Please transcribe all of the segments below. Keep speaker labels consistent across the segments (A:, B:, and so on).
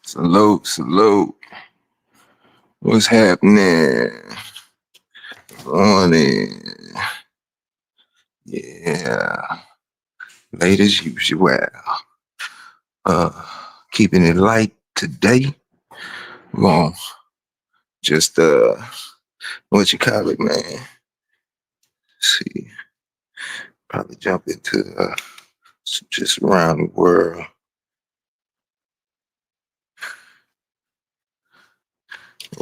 A: Salute, salute. What's happening? Morning. Yeah. Late as usual. Uh, Keeping it light today. We're gonna just what you call it, man? See, probably jump into just around the world.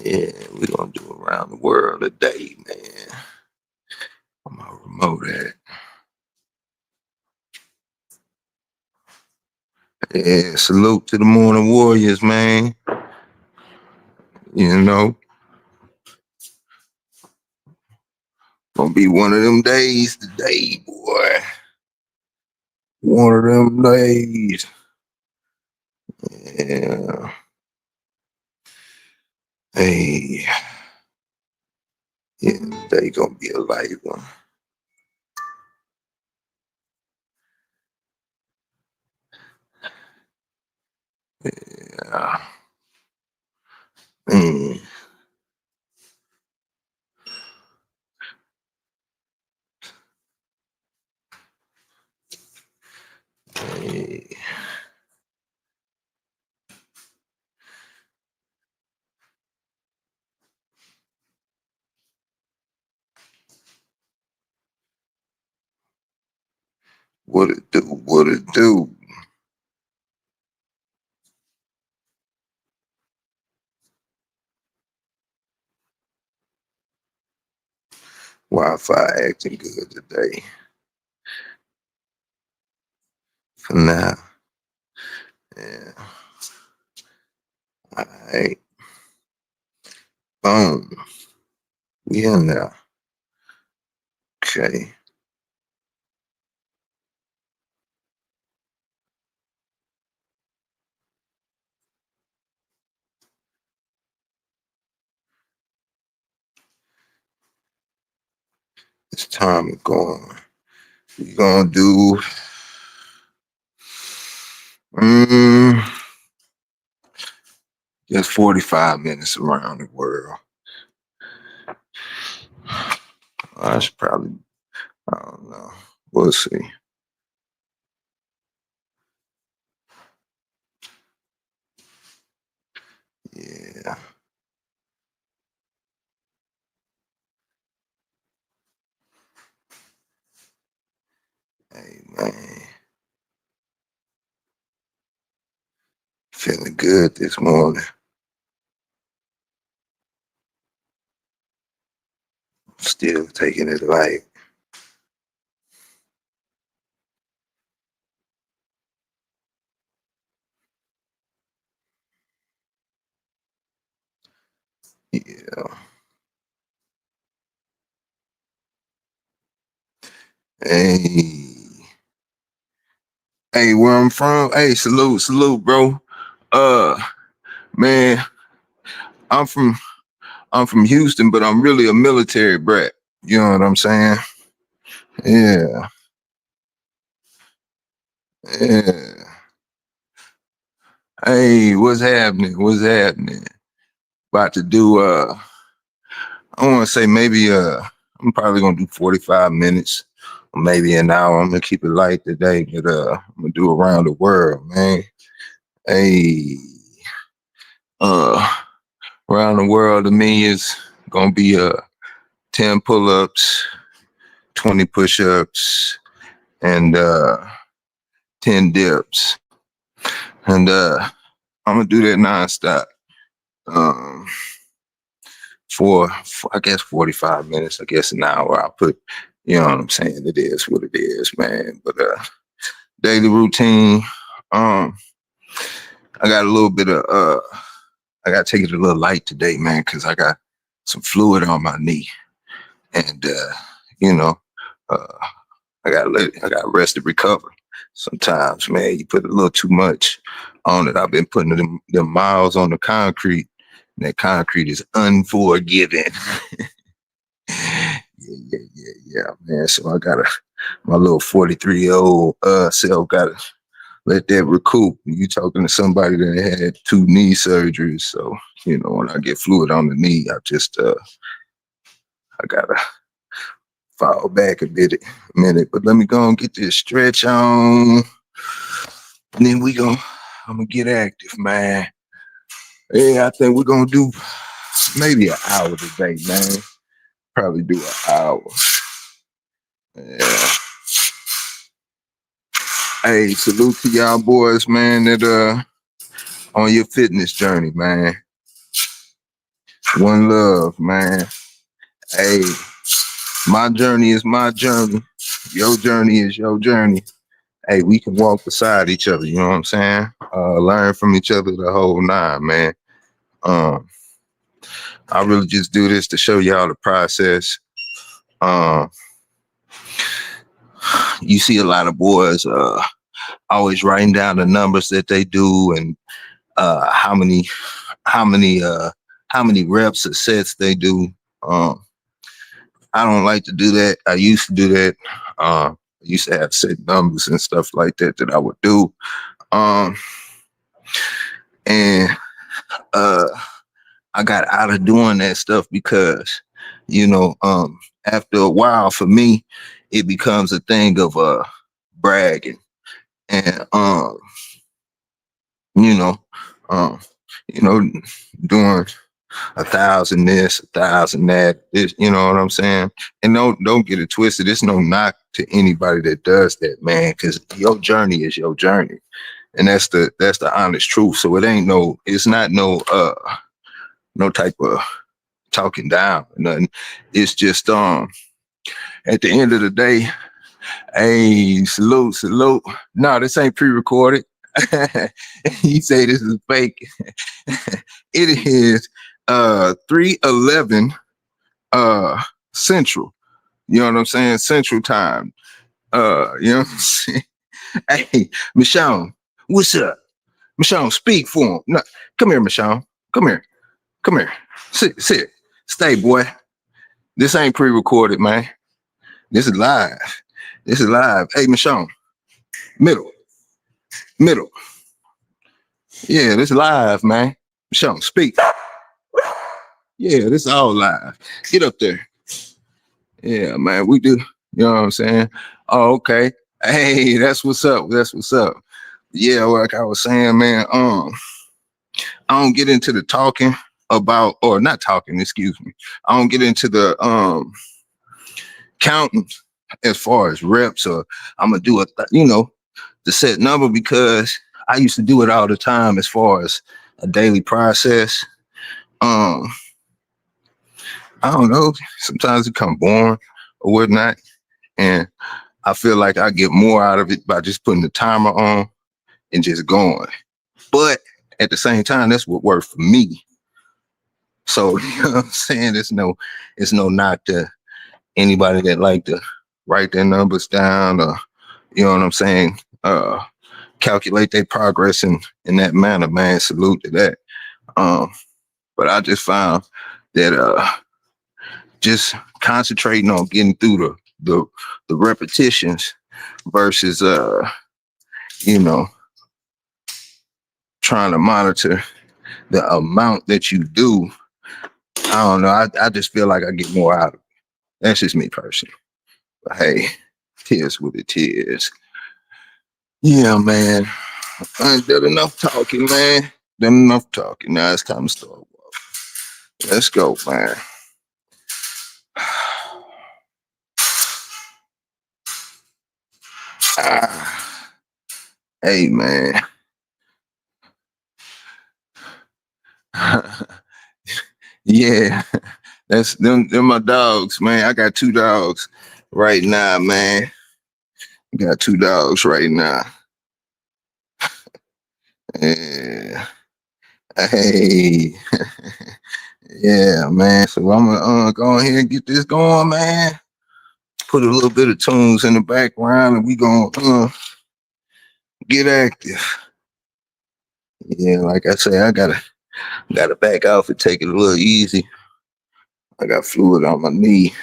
A: Yeah, we're gonna do around the world today, man. I'm gonna remote at. Yeah, salute to the morning warriors, man. You know, gonna be one of them days today, boy. One of them days. Yeah. Hey. Yeah, they gonna be a light one. Yeah. Mm. Hey. What it do? What it do? Wi-Fi acting good today. For now. Yeah. All right. Boom. We in there. Okay. It's time to go on. We gonna do just 45 minutes around the world. I should probably, I don't know. We'll see. Yeah. Hey, man. Feeling good this morning. Still taking it light. Yeah. Hey. Hey, where I'm from? Hey, salute, salute, bro. Uh, man, I'm from I'm from Houston, but I'm really a military brat. You know what I'm saying? Yeah. Yeah. Hey, what's happening? What's happening? About to do I wanna say maybe I'm probably gonna do 45 minutes or maybe an hour. I'm gonna keep it light today, but I'm gonna do around the world, man. Hey, uh around the world to me is gonna be 10 pull-ups, 20 push-ups, and 10 dips. And I'm gonna do that nonstop. Um for I guess 45 minutes, I guess an hour. I'll put, you know what I'm saying? It is what it is, man. But daily routine, um, I got a little bit of I gotta take it a little light today, man, because I got some fluid on my knee. and you know, uh, I got rest to recover. Sometimes, man, you put a little too much on it. I've been putting them miles on the concrete, and that concrete is unforgiving. Yeah, man. So I gotta my little 43-year-old self gotta let that recoup. You talking to somebody that had 2 knee surgeries, so when I get fluid on the knee, I gotta fall back a minute. But let me go and get this stretch on, and then I'm gonna get active, man. Yeah, I think we're gonna do maybe an hour today, man. Probably do an hour. Yeah. Hey, salute to y'all boys, man, that on your fitness journey, man. One love, man. Hey, my journey is my journey. Your journey is your journey. Hey, we can walk beside each other, you know what I'm saying? Learn from each other the whole nine, man. I really just do this to show y'all the process. You see a lot of boys always writing down the numbers that they do and how many reps or sets they do. I don't like to do that. I used to do that. I used to have set numbers and stuff like that I would do. And I got out of doing that stuff because, after a while for me, it becomes a thing of bragging and you know, um, doing 1,000 this, 1,000 that. You know what I'm saying? And don't get it twisted. It's no knock to anybody that does that, man, because your journey is your journey, and that's the honest truth. So it's not no type of talking down or nothing. It's just at the end of the day, hey, salute. No, this ain't pre-recorded. You say this is fake. It is 3:11 Central. You know what I'm saying? Central time. You know what I'm saying? Hey, Michonne, what's up? Michonne, speak for him. No, come here, Michonne. Come here. Sit. Stay, boy. This ain't pre-recorded, man. This is live. Hey, Michonne. Middle. Yeah, this live, man. Michonne, speak. Yeah, this all live. Get up there. Yeah, man, we do. You know what I'm saying? Oh, okay. Hey, that's what's up. Yeah, like I was saying, man, I don't get into the talking about, or not talking, excuse me. I don't get into the counting as far as reps, or I'm gonna do the set number, because I used to do it all the time as far as a daily process. I don't know. Sometimes it come boring or whatnot, and I feel like I get more out of it by just putting the timer on and just going. But at the same time, that's what worked for me. So you know what I'm saying? It's no knock to anybody that like to write their numbers down, or you know what I'm saying, calculate their progress in that manner, man. Salute to that. But I just found that just concentrating on getting through the repetitions versus trying to monitor the amount that you do. I don't know. I just feel like I get more out of it. That's just me personally. But hey, tears what it is. Yeah, man. I ain't done enough talking, man. Now it's time to start walking. Let's go, man. Hey, man. Yeah, that's them my dogs, man. I got 2 dogs right now, man. Got 2 dogs right now. Yeah. Hey. Yeah, man. So I'm gonna go ahead and get this going, man. Put a little bit of tunes in the background, and we gonna get active. Yeah, like I say, I gotta back off and take it a little easy. I got fluid on my knee.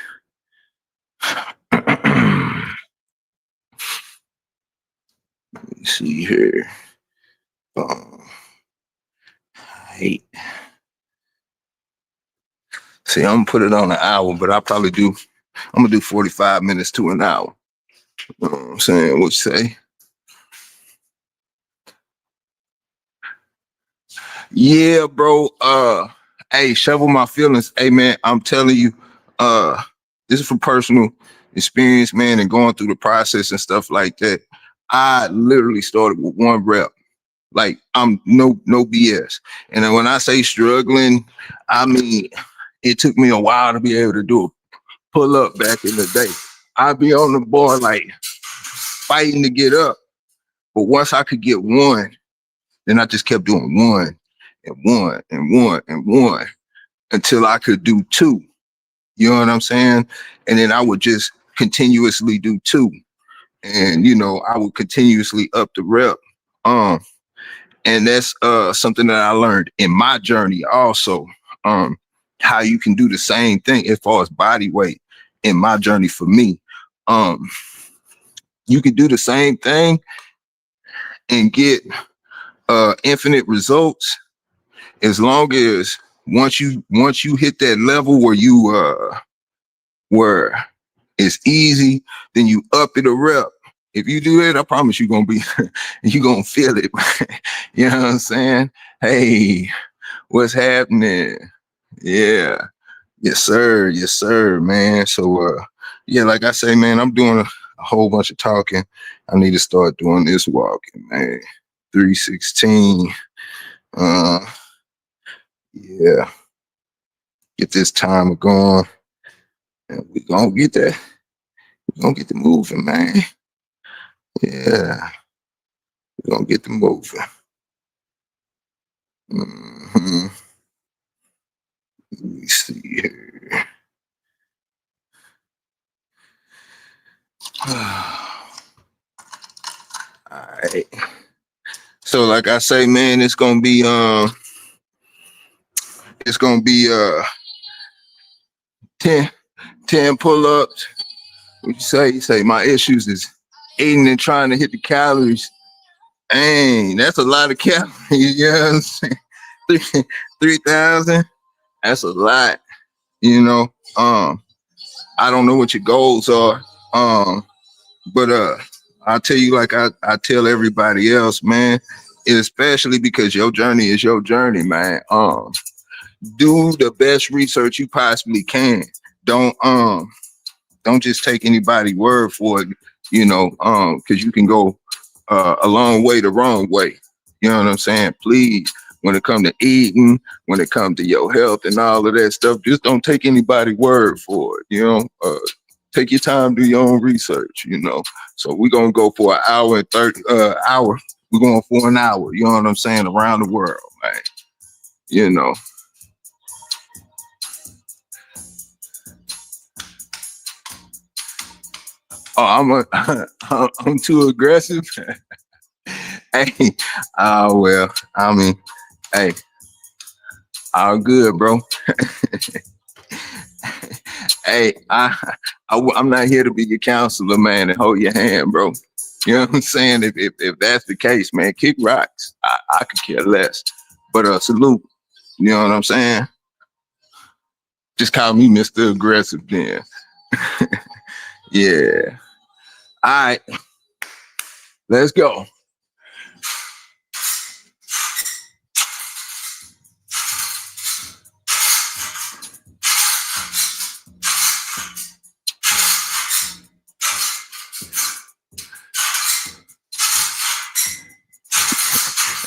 A: Let me see here. Hey, see, I'm gonna put it on an hour, but I'm gonna do 45 minutes to an hour. You know what I'm saying? What you say? Yeah, bro. Hey, shovel my feelings. Hey, man, I'm telling you, uh, this is from personal experience, man, and going through the process and stuff like that. I literally started with one rep. Like I'm no BS. And then when I say struggling, I mean it took me a while to be able to do a pull up back in the day. I'd be on the board like fighting to get up. But once I could get one, then I just kept doing one and one and one and one until I could do two. You know what I'm saying? And then I would just continuously do two. And I would continuously up the rep. Um, and that's something that I learned in my journey also. Um, how you can do the same thing as far as body weight in my journey for me. Um, you can do the same thing and get infinite results as long as once you hit that level where you where it's easy, then you up it a rep. If you do that, I promise you're gonna be you're gonna feel it. You know what I'm saying? Hey, what's happening? Yeah. Yes, sir, man. So yeah, like I say, man, I'm doing a whole bunch of talking. I need to start doing this walking, man. 316. Uh yeah, get this timer going. And we gonna get that. We gonna get the moving, man. Yeah, we gonna get the moving. Hmm. Let me see here. All right. So like I say, man, it's gonna be 10, 10 pull-ups. What you say? You say my issues is eating and trying to hit the calories. Dang, that's a lot of calories. You know what I'm saying? 3,000. That's a lot. You know. I don't know what your goals are. But I'll tell you like I tell everybody else, man, especially because your journey is your journey, man. Do the best research you possibly can. Don't don't just take anybody's word for it, because you can go a long way the wrong way. You know what I'm saying? Please, when it comes to eating, when it comes to your health and all of that stuff, just don't take anybody's word for it. Take your time, do your own research. So we're gonna go for an hour and 30 hour. We're going for an hour. You know what I'm saying? Around the world, man. You know. Oh, I'm too aggressive. Hey, well, I mean, hey, all good, bro. Hey, I'm not here to be your counselor, man, and hold your hand, bro. You know what I'm saying? If that's the case, man, kick rocks. I could care less. But salute. You know what I'm saying? Just call me Mr. Aggressive then. Yeah. All right. Let's go.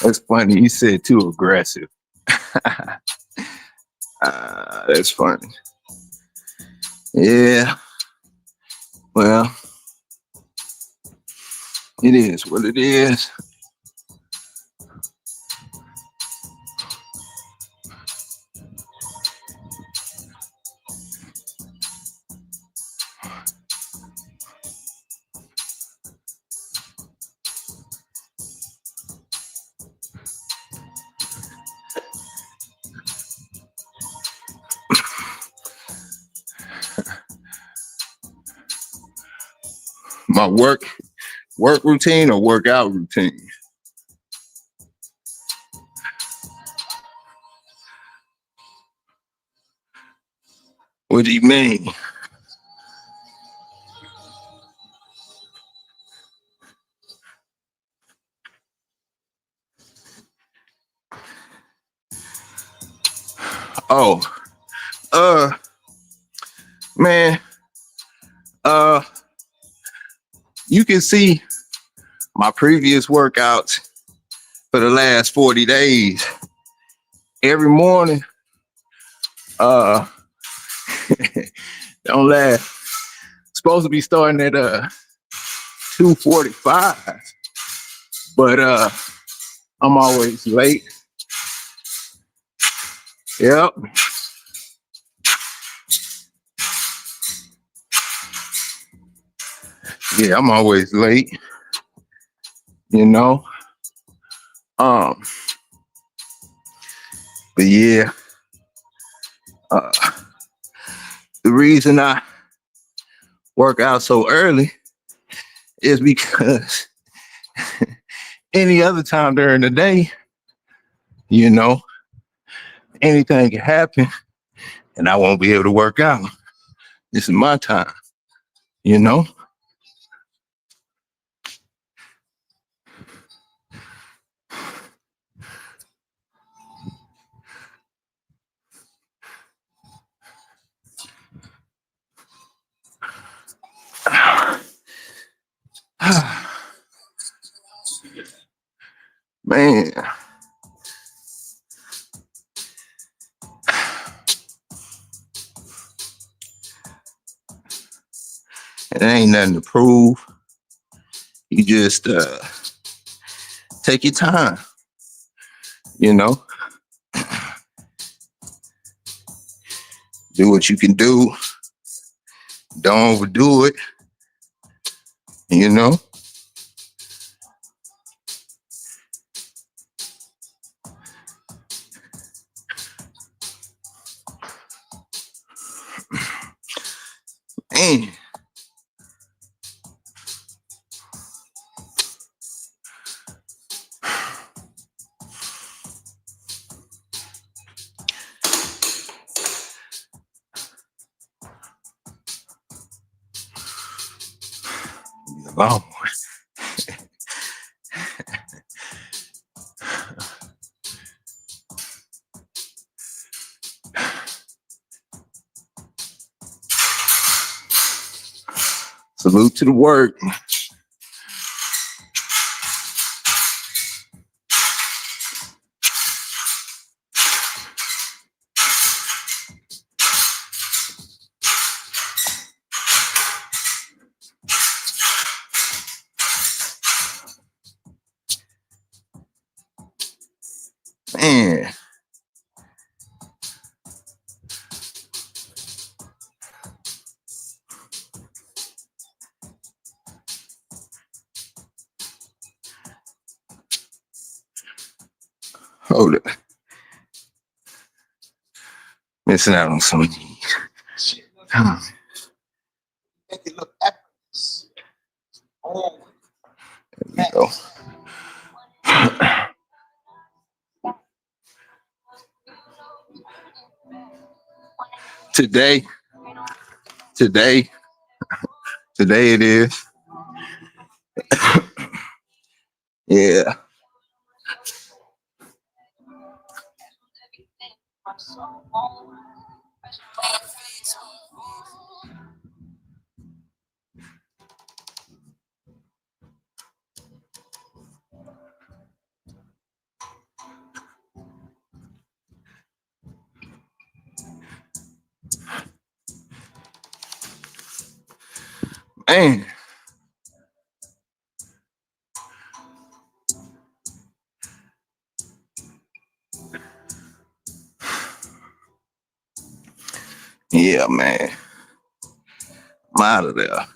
A: That's funny. You said too aggressive. That's funny. Yeah. Well, it is what it is. My work routine or workout routine? What do you mean? Oh, uh, man, uh, you can see my previous workouts for the last 40 days. Every morning, uh, don't laugh. Supposed to be starting at 2:45, but I'm always late. Yep. Yeah, I'm always late, you know. Um, but yeah, uh, the reason I work out so early is because any other time during the day, you know, anything can happen and I won't be able to work out. This is my time, you know? Man, it ain't nothing to prove. You just take your time, you know? Do what you can do. Don't overdo it, you know? Man, long. Salute to the work. Man, hold it. Missing out on some of these. Make it look effortless. There we go. Today, today, today it is. Yeah. Man. Yeah, man. I'm out of there.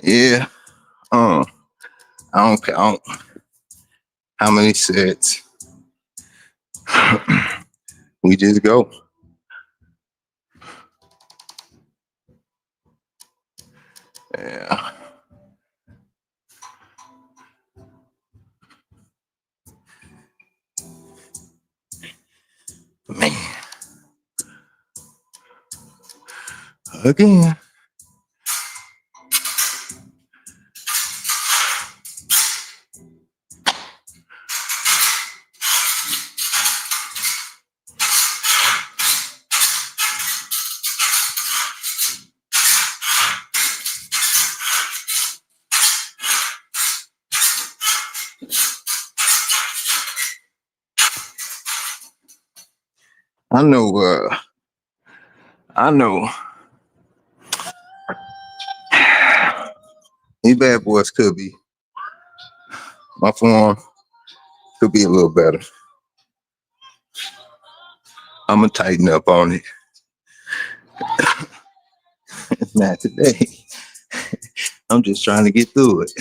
A: Yeah. I don't count how many sets. We just go. Yeah. Man. Again. I know, I know these bad boys could be, my form could be a little better. I'm gonna tighten up on it. Not today. I'm just trying to get through it.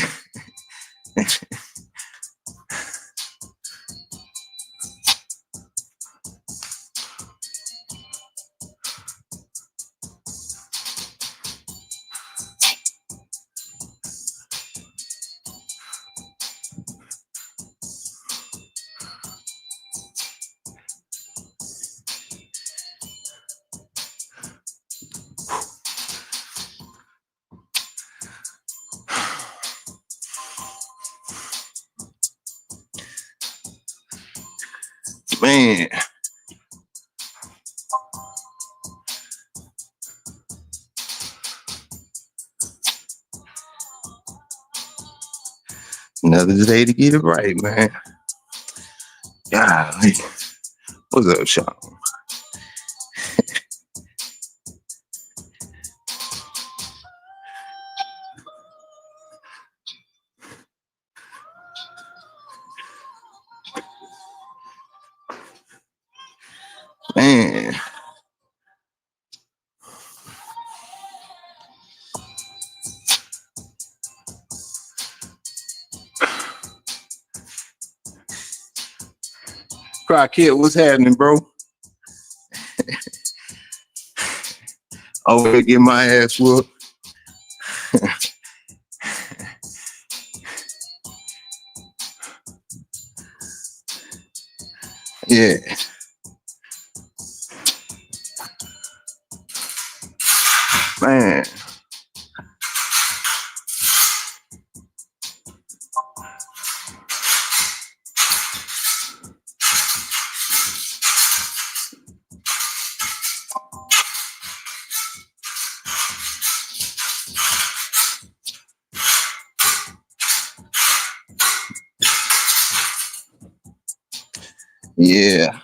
A: Man. Another day to get it right, man. Golly. What's up, Sean? Man. Crockett, what's happening, bro? Over here get my ass whooped. Yeah. Man. Yeah.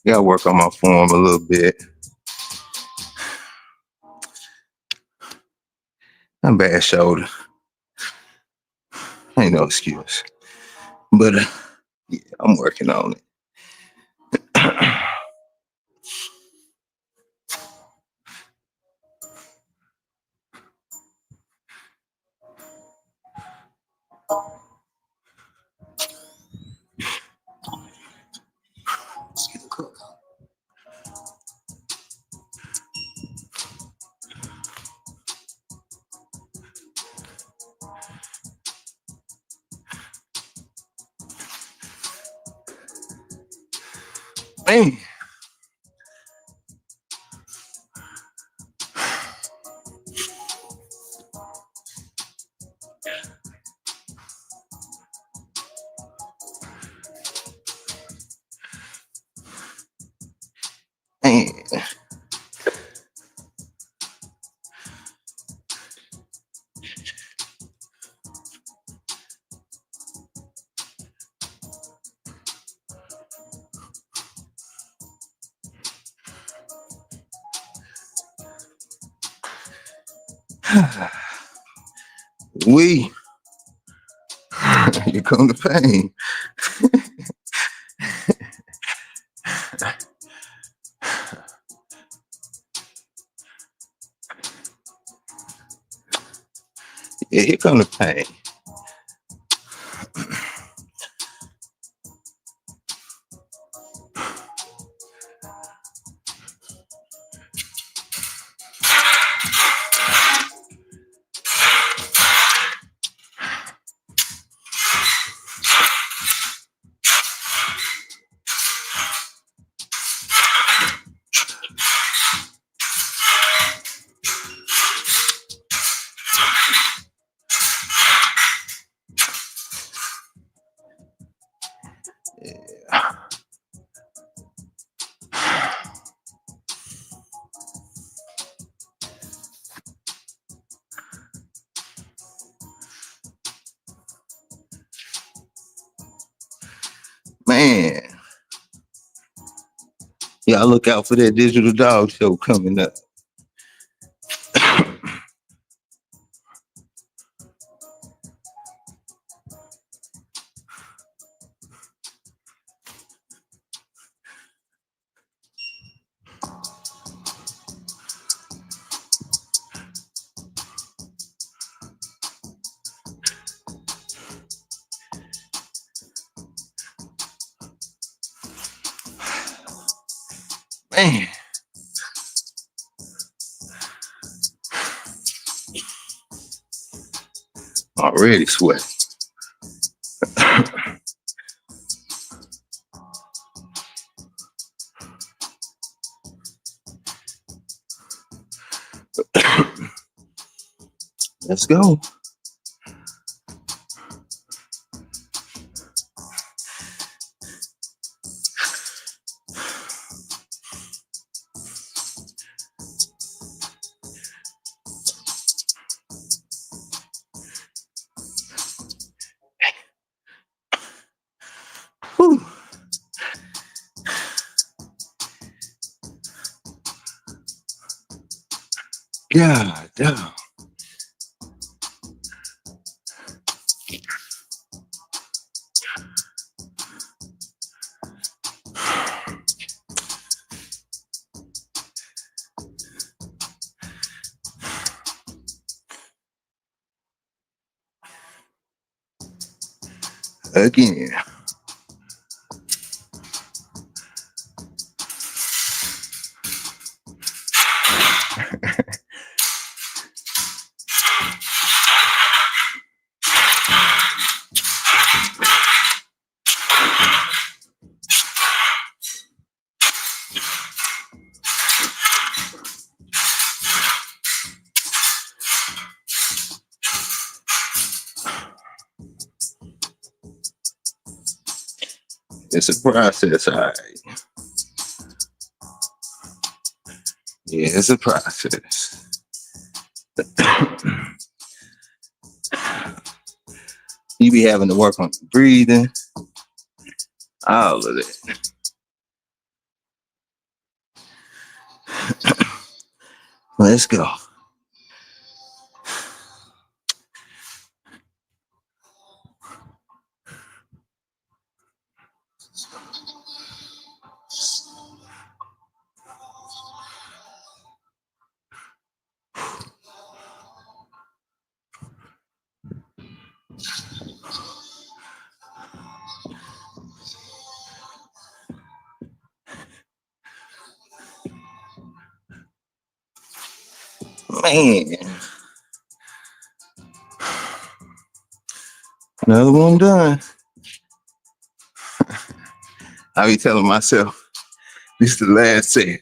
A: Gotta work on my form a little bit. I'm bad shoulder. Ain't no excuse. But yeah, I'm working on it. Man. Man. We. Here come the pain. Yeah, here come the pain. Yeah. Man, y'all look out for that digital dog show coming up. Man, already sweat. Let's go. Whew. God damn. Again. It's a process, all right. Yeah, it's a process. You be having to work on breathing, all of that. Let's go. Man. Another one done. I be telling myself, this is the last set.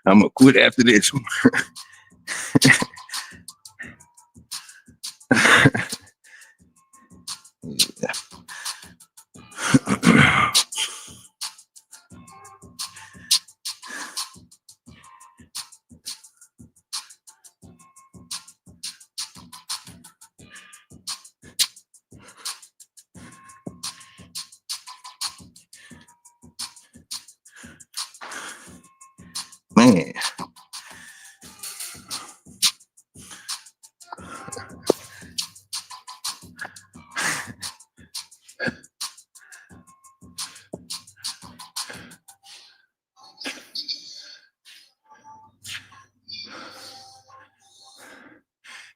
A: I'm gonna quit after this one. Yeah. Man.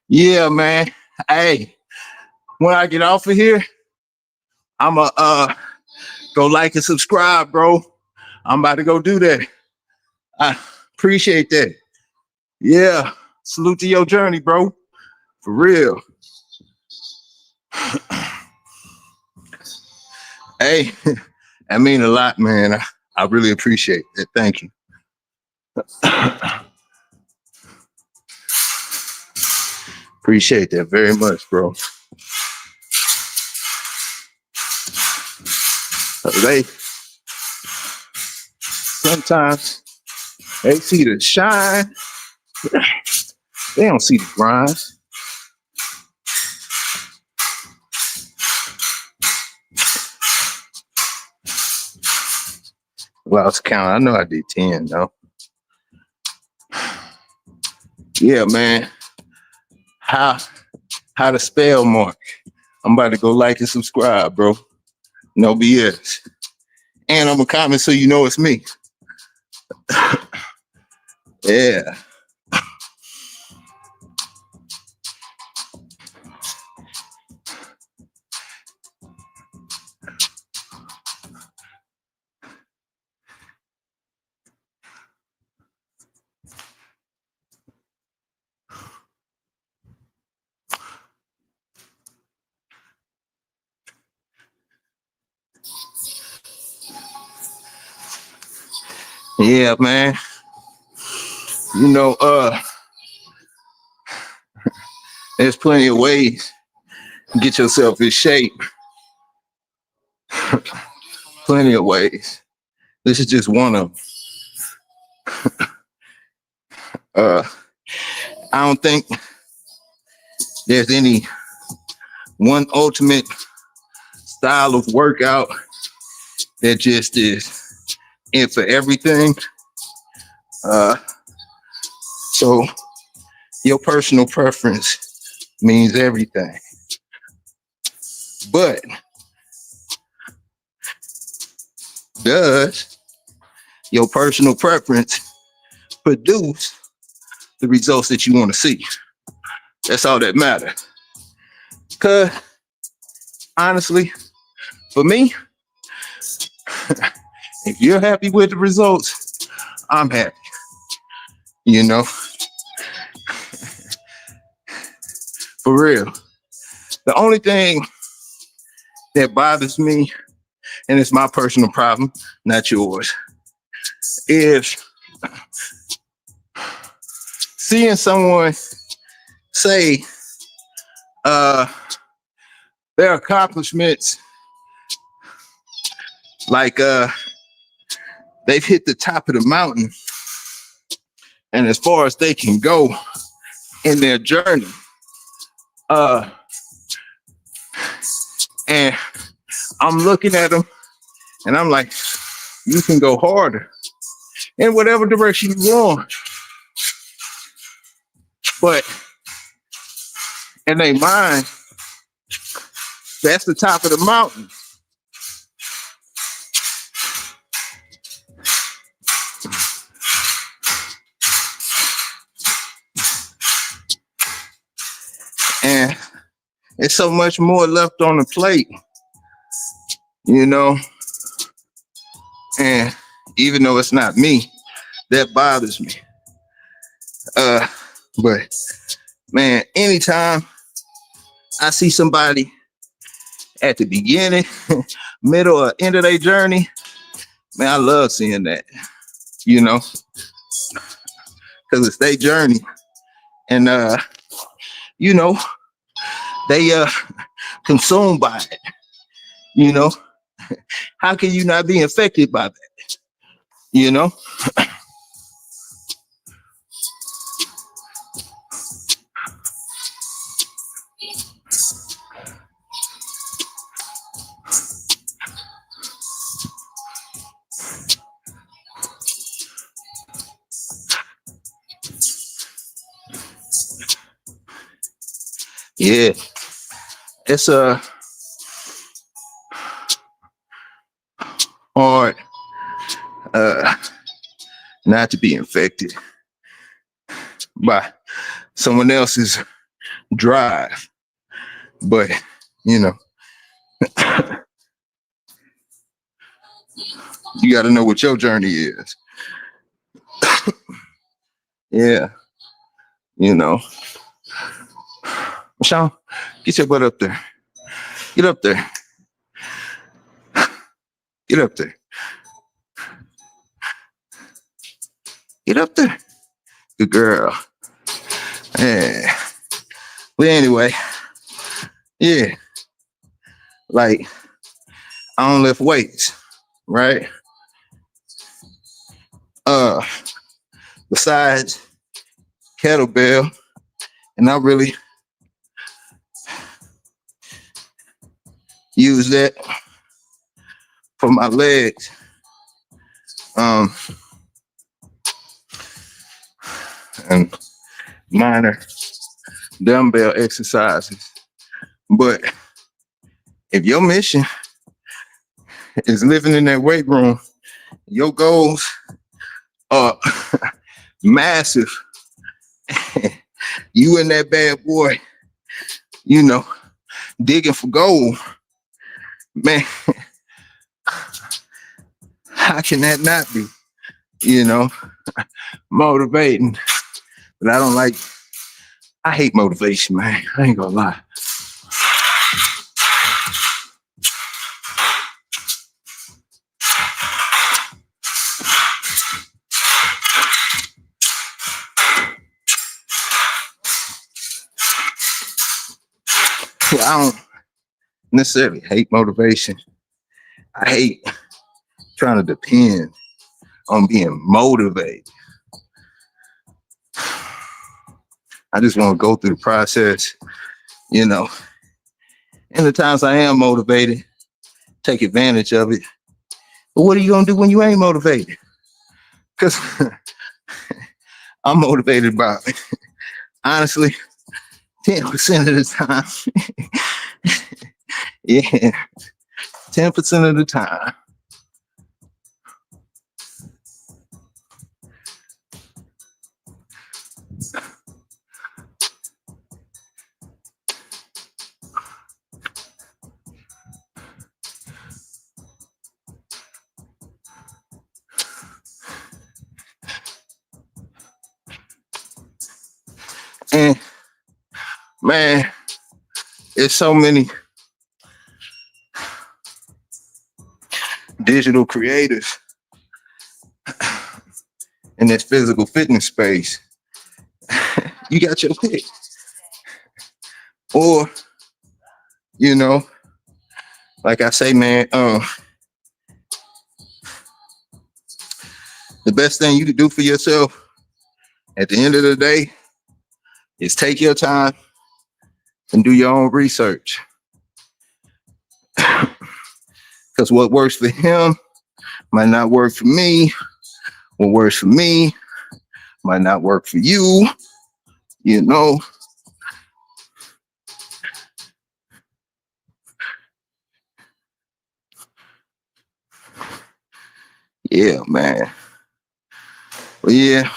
A: Yeah, man. Hey, when I get off of here, I'ma go like and subscribe, bro. I'm about to go do that. I appreciate that. Yeah. Salute to your journey, bro. For real. Hey, that mean a lot, man. I really appreciate it. Thank you. Appreciate that very much, bro. They sometimes they see the shine, they don't see the grind. Well, I was counting. I know I did 10 though. Yeah, man. How to spell mark? I'm about to go like and subscribe, bro. No BS. And I'm gonna comment so you know it's me. Yeah. Yeah, man. You know, there's plenty of ways to get yourself in shape. Plenty of ways. This is just one of them. I don't think there's any one ultimate style of workout that just is in for everything. So your personal preference means everything. But does your personal preference produce the results that you want to see? That's all that matters. Because honestly, for me, if you're happy with the results, I'm happy. You know, for real. The only thing that bothers me, and it's my personal problem, not yours, is seeing someone say their accomplishments, like they've hit the top of the mountain and as far as they can go in their journey. And I'm looking at them and I'm like, you can go harder in whatever direction you want. But in their mind, that's the top of the mountain. And there's so much more left on the plate, you know? And even though it's not me, that bothers me. But man, anytime I see somebody at the beginning, middle, or end of their journey, man, I love seeing that, you know? Because it's their journey. And, you know, they consumed by it, you know? How can you not be affected by that, you know? Yeah, it's hard not to be infected by someone else's drive. But you know, you got to know what your journey is. Yeah, you know, Sean, get your butt up there. Get up there. Get up there. Get up there. Good girl. Yeah. But anyway, yeah, like I don't lift weights, right? Uh, Besides kettlebell, and I really use that for my legs. And minor dumbbell exercises. But if your mission is living in that weight room, your goals are massive. You and that bad boy, you know, digging for gold, man. How can that not be, you know, motivating? But I hate motivation, man. I ain't gonna lie. I don't necessarily hate motivation. I hate trying to depend on being motivated. I just want to go through the process, you know. And the times I am motivated, take advantage of it. But what are you gonna do when you ain't motivated? Because I'm motivated by, honestly, 10% of the time. Yeah, 10% of the time. And man, it's so many digital creators in this physical fitness space. You got your pick. Or, you know, like I say, man, the best thing you can do for yourself at the end of the day is take your time and do your own research. Because what works for him might not work for me. What works for me might not work for you, you know. Yeah, man. Well, yeah.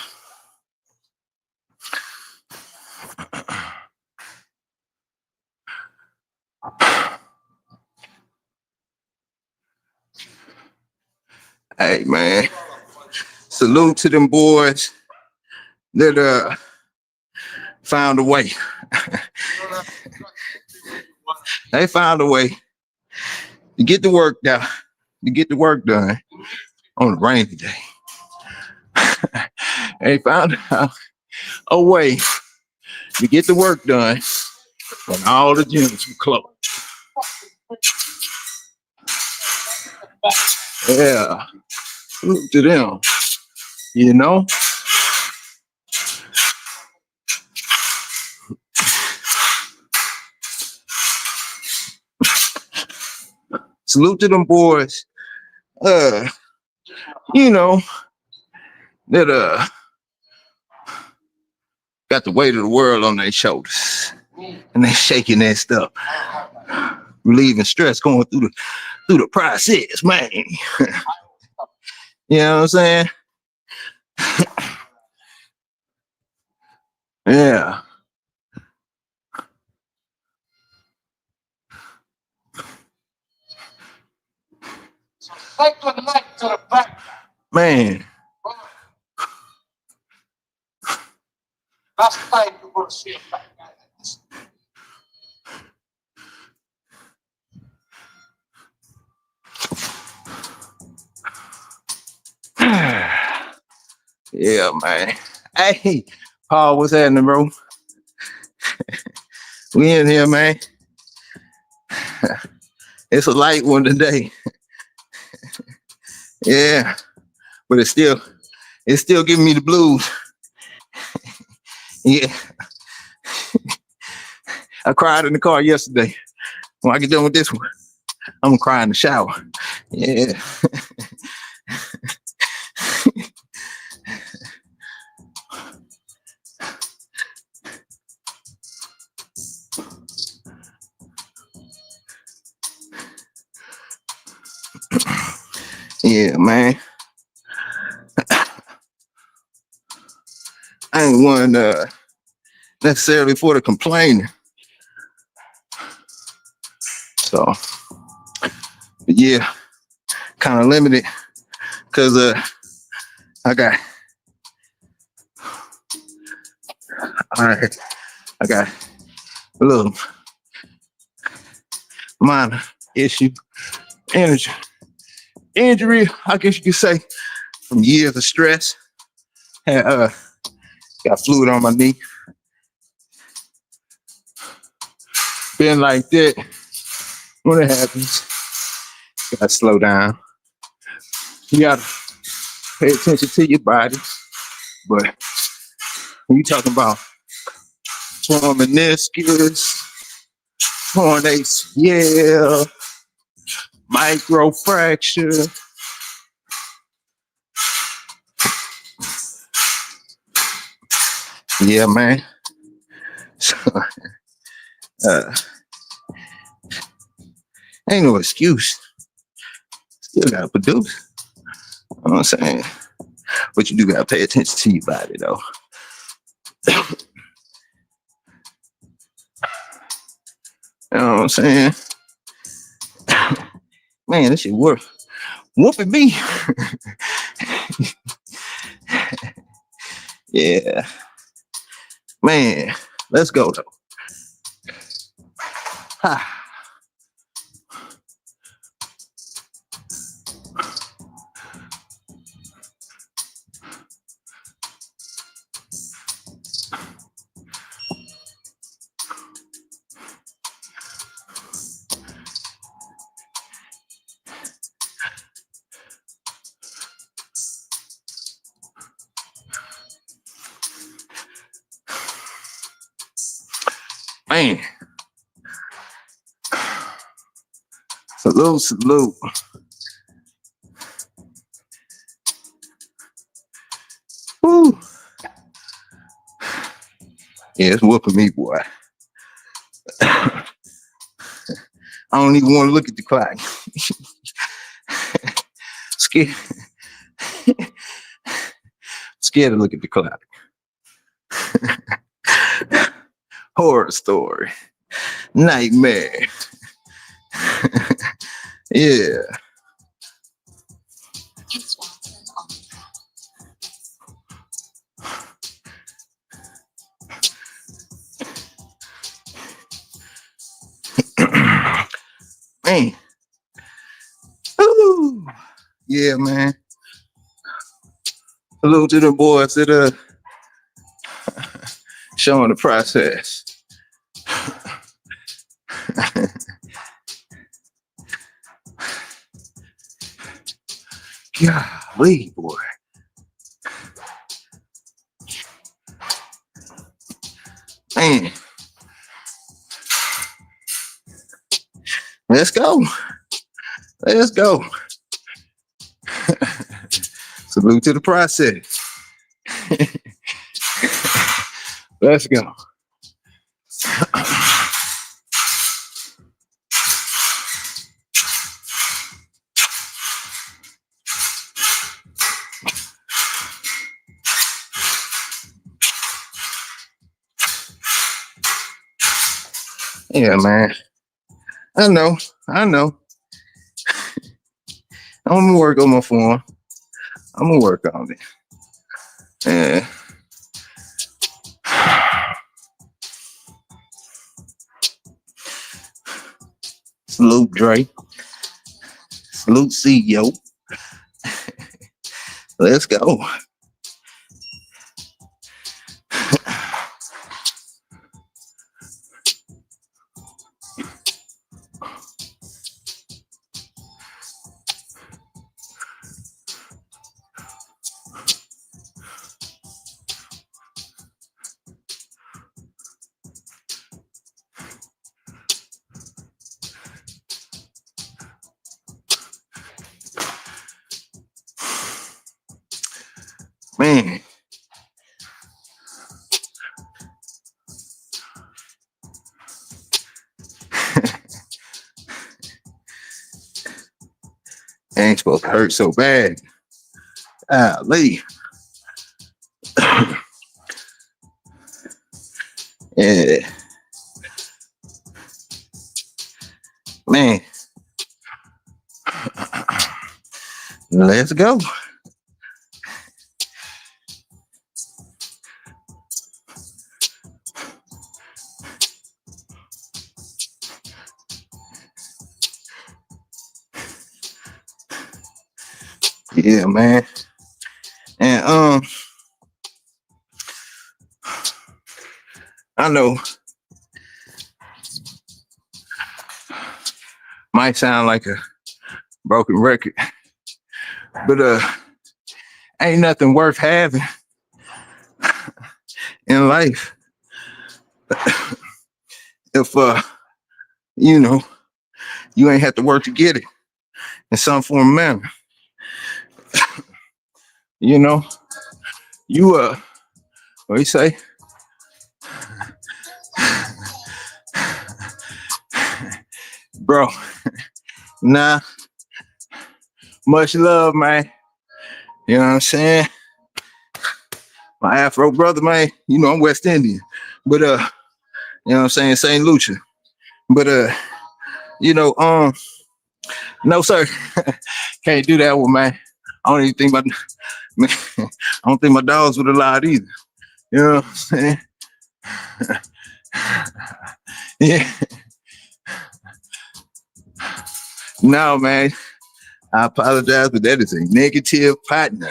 A: Hey, man. Salute to them boys that found a way. They found a way to get the work done, on a rainy day. They found a way to get the work done when all the gyms were closed. Yeah, salute to them, you know. Salute to them boys, you know, that got the weight of the world on their shoulders. And they shaking that stuff, relieving stress, going through the process, man. You know what I'm saying? Yeah. Take the mic to the back. Man. That's the thing you want to see a black guy like this. Yeah, man. Hey, Paul, what's happening, bro? We in here, man. It's a light one today. Yeah, but it's still giving me the blues. Yeah, I cried in the car yesterday. When I get done with this one, I'm gonna cry in the shower. Yeah. Yeah, man. I ain't one necessarily for the complaining. So, but yeah, kind of limited because I got I got a little minor issue, injury, I guess you could say, from years of stress. Had got fluid on my knee. Been like that. When it happens, you gotta slow down. You gotta pay attention to your body. But when you talking about torn meniscus, torn ACL, microfracture, yeah, man. So, ain't no excuse. Still gotta produce. You know what I'm saying? But you do gotta pay attention to your body, though. You know what I'm saying? Man, this shit worth whooping me. Yeah. Man, let's go, though. Man. Salute. Woo. Yeah, it's whooping me, boy. I don't even want to look at the clock. Scared to look at the clock. Horror story. Nightmare. Yeah. Man. Ooh. Yeah, man. Salute to the boys that showing the process. Golly, boy. Man. Let's go. Salute to the process. Let's go. Yeah, man. I know. I'm gonna work on my form. I'm gonna work on it. And salute Dre. Salute CEO. Let's go. Man. Ain't supposed to hurt so bad. Lee. Yeah. Man. Let's go. Yeah, man. And I know might sound like a broken record, but ain't nothing worth having in life if you know you ain't have to work to get it in some form or manner. You know, you what you say? Bro, nah, much love, man. You know what I'm saying? My Afro brother, man, you know I'm West Indian. But you know what I'm saying, St. Lucia. But you know, no sir, can't do that one, man. I don't even think my man, I don't think my dogs would allowed either. You know what I'm saying? Yeah. No, man. I apologize, but that is a negative partner.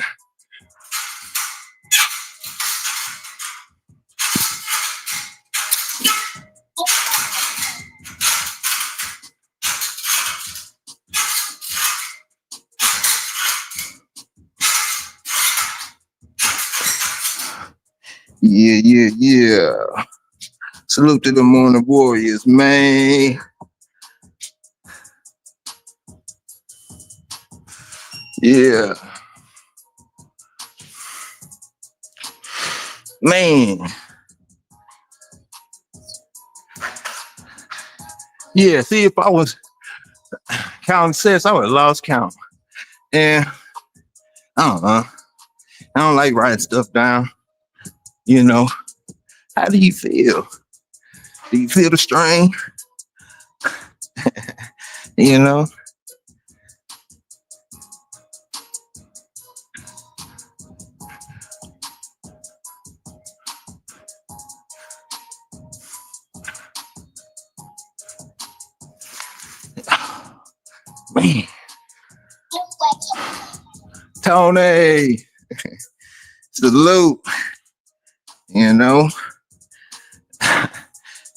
A: Yeah. Salute to the Morning Warriors, man. Yeah. Man. Yeah, see, if I was counting sets, I would have lost count. And I don't know. I don't like writing stuff down. You know, how do you feel? Do you feel the strain? You know? Man. Tony. Salute. You know?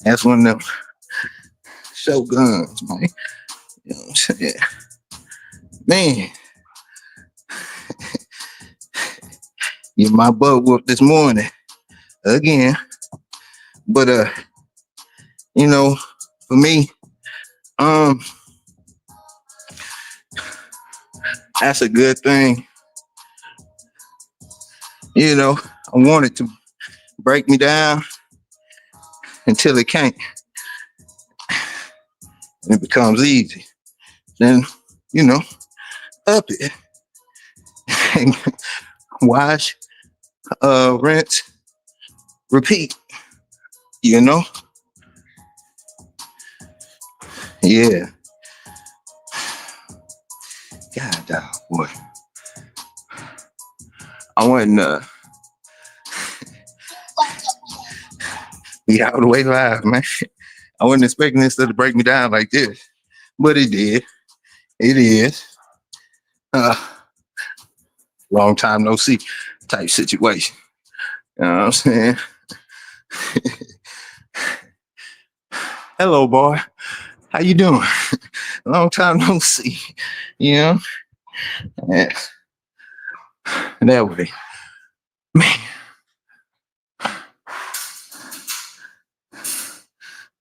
A: That's one of them shoguns, man. You know what I'm saying? Man. Get my butt whooped this morning. Again. But you know, for me, that's a good thing. You know, I want it to break me down until it can't. And it becomes easy. Then, you know, up it. Wash, rinse, repeat. You know? Yeah. God, dog, boy. I wasn't be out of the way live, man. I wasn't expecting this stuff to break me down like this, but it did. It is. Long time no see type situation. You know what I'm saying? Hello, boy. How you doing? Long time no see. You know? Yeah. That way. Man.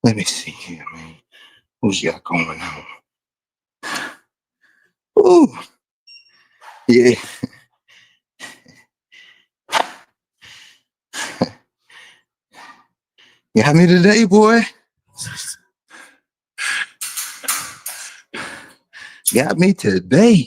A: Let me see here, man. Who's got going on? Ooh. Yeah. Got me today, boy. Got me today.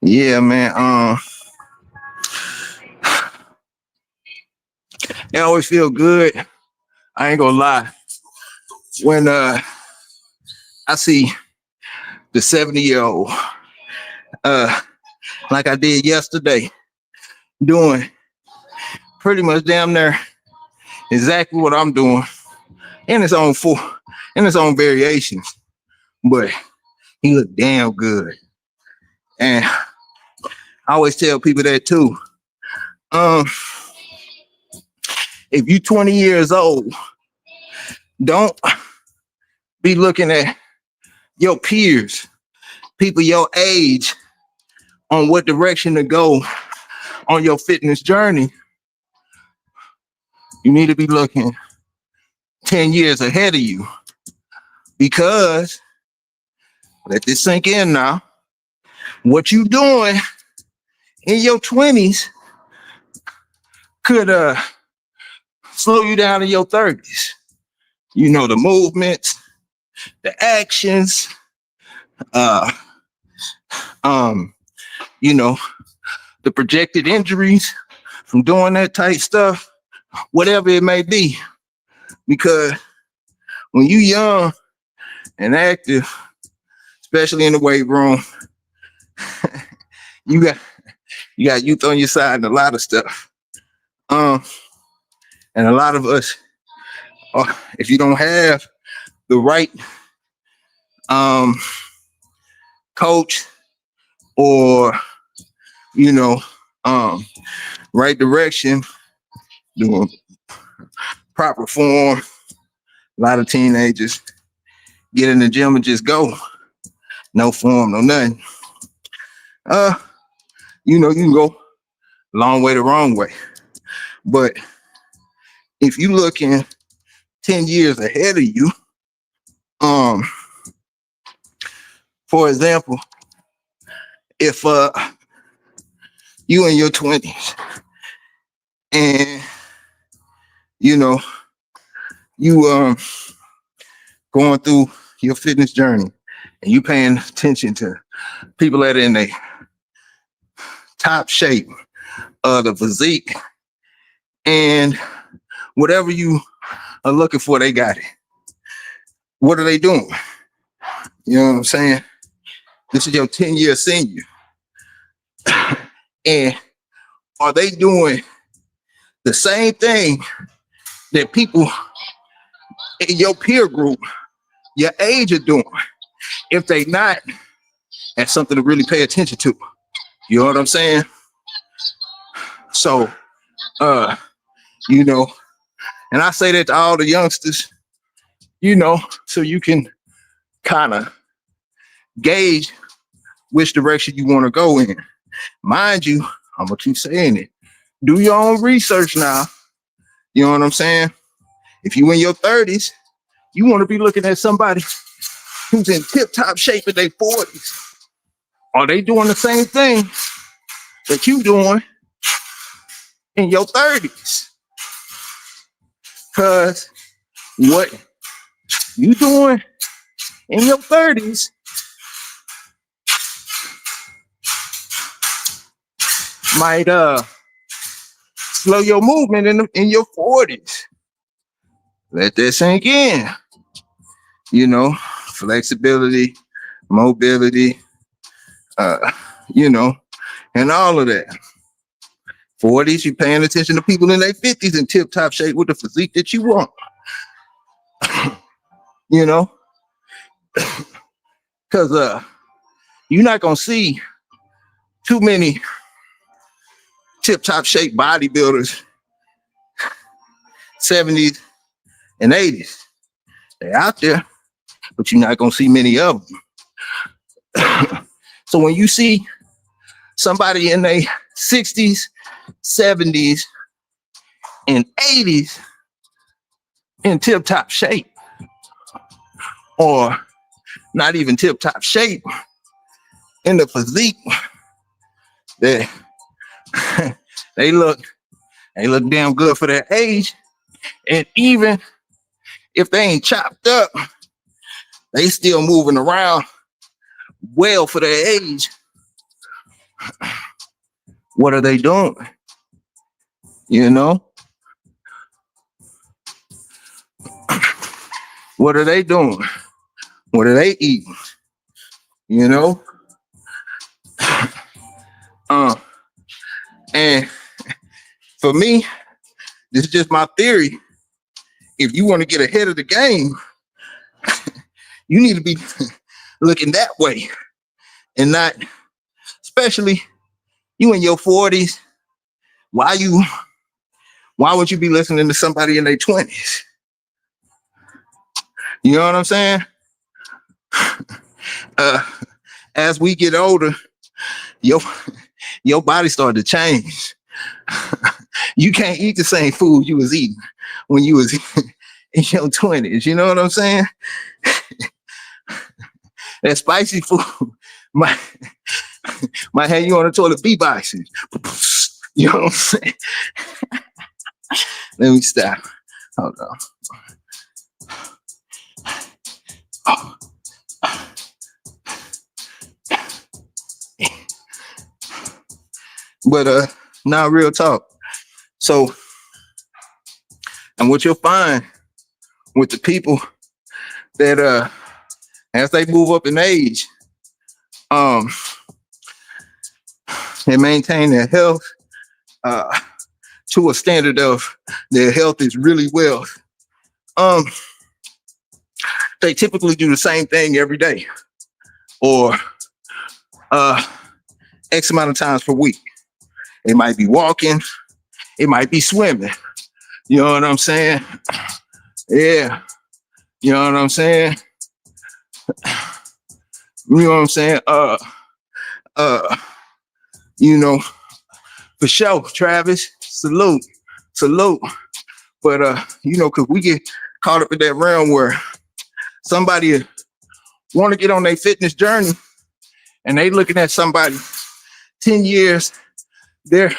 A: Yeah, man. It always feel good. I ain't gonna lie. When I see the 70-year-old, like I did yesterday, doing pretty much damn near exactly what I'm doing in its own variations, but he looked damn good. And I always tell people that too. If you 20 years old, don't be looking at your peers, people your age, on what direction to go on your fitness journey. You need to be looking 10 years ahead of you, because let this sink in now. What you doing in your 20s could slow you down in your 30s. You know, the movements, the actions, you know, the projected injuries from doing that type stuff, whatever it may be. Because when you young and active, especially in the weight room, you got youth on your side and a lot of stuff. And a lot of us, if you don't have the right coach or right direction, doing proper form, a lot of teenagers get in the gym and just go. No form, no nothing. You can go a long way the wrong way. But if you looking 10 years ahead of you, for example, if you in your 20s and you going through your fitness journey and you paying attention to people that are in their top shape of the physique, and whatever you are looking for, they got it. What are they doing? You know what I'm saying? This is your 10-year senior. And are they doing the same thing that people in your peer group, your age, are doing? If they not, that's something to really pay attention to. You know what I'm saying? So, and I say that to all the youngsters, so you can kind of gauge which direction you want to go in. Mind you, I'm gonna keep saying it. Do your own research now. You know what I'm saying? If you in your 30s, you want to be looking at somebody who's in tip-top shape in their 40s. Are they doing the same thing that you doing in your 30s. Cause what you doing in your 30s might slow your movement in your 40s. Let that sink in. You know, flexibility, mobility, you know, and all of that. 40s, you're paying attention to people in their 50s in tip-top shape with the physique that you want. You know, because you're not gonna see too many tip-top shape bodybuilders 70s and 80s. They're out there, but you're not gonna see many of them. So when you see somebody in their 60s, 70s, and 80s in tip-top shape, or not even tip-top shape, in the physique, that they look damn good for their age. And even if they ain't chopped up, they still moving around well for their age. What are they doing? You know? What are they doing? What are they eating? You know? And for me, this is just my theory. If you want to get ahead of the game, you need to be looking that way and not, especially you in your 40s. Why would you be listening to somebody in their 20s? You know what I'm saying? As we get older, your body started to change. You can't eat the same food you was eating when you was in your 20s. You know what I'm saying? That spicy food might have you on the toilet beatboxing. You know what I'm saying? Let me stop. Hold on. But now real talk. So, and what you'll find with the people that as they move up in age, they maintain their health to a standard of their health is really wealth. They typically do the same thing every day, or X amount of times per week. It might be walking, it might be swimming. You know what I'm saying? Yeah. You know what I'm saying? You know what I'm saying? You know, for sure, Travis, salute. But you know, cause we get caught up in that realm where somebody want to get on their fitness journey and they looking at somebody 10 years, they're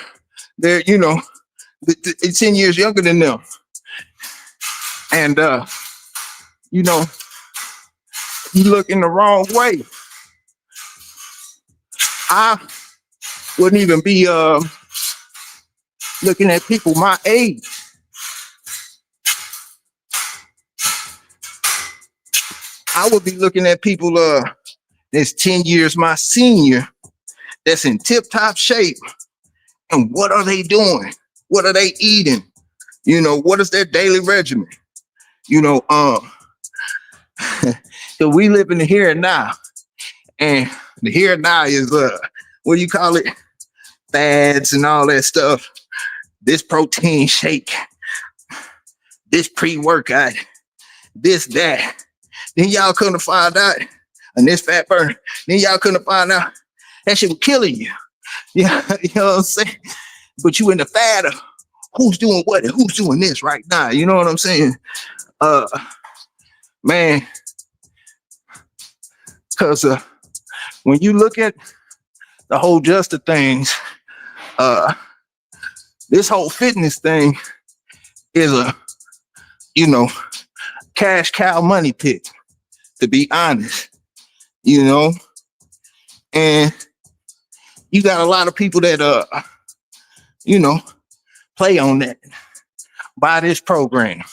A: you know, 10 years younger than them. And you know, you look in the wrong way. I wouldn't even be looking at people my age. I would be looking at people that's 10 years my senior, that's in tip-top shape. And what are they doing? What are they eating? You know, what is their daily regimen? You know, so we live in the here and now. And the here and now is what do you call it? Fads and all that stuff. This protein shake, this pre-workout, this, that. Then y'all couldn't find out, and this fat burn, then y'all couldn't find out that shit was killing you. Yeah, you know what I'm saying? But you in the fad of who's doing what and who's doing this right now. You know what I'm saying? Man, because when you look at the whole gist of things, This whole fitness thing is a, you know, cash cow money pit, to be honest, you know, and you got a lot of people that, you know, play on that, buy this program,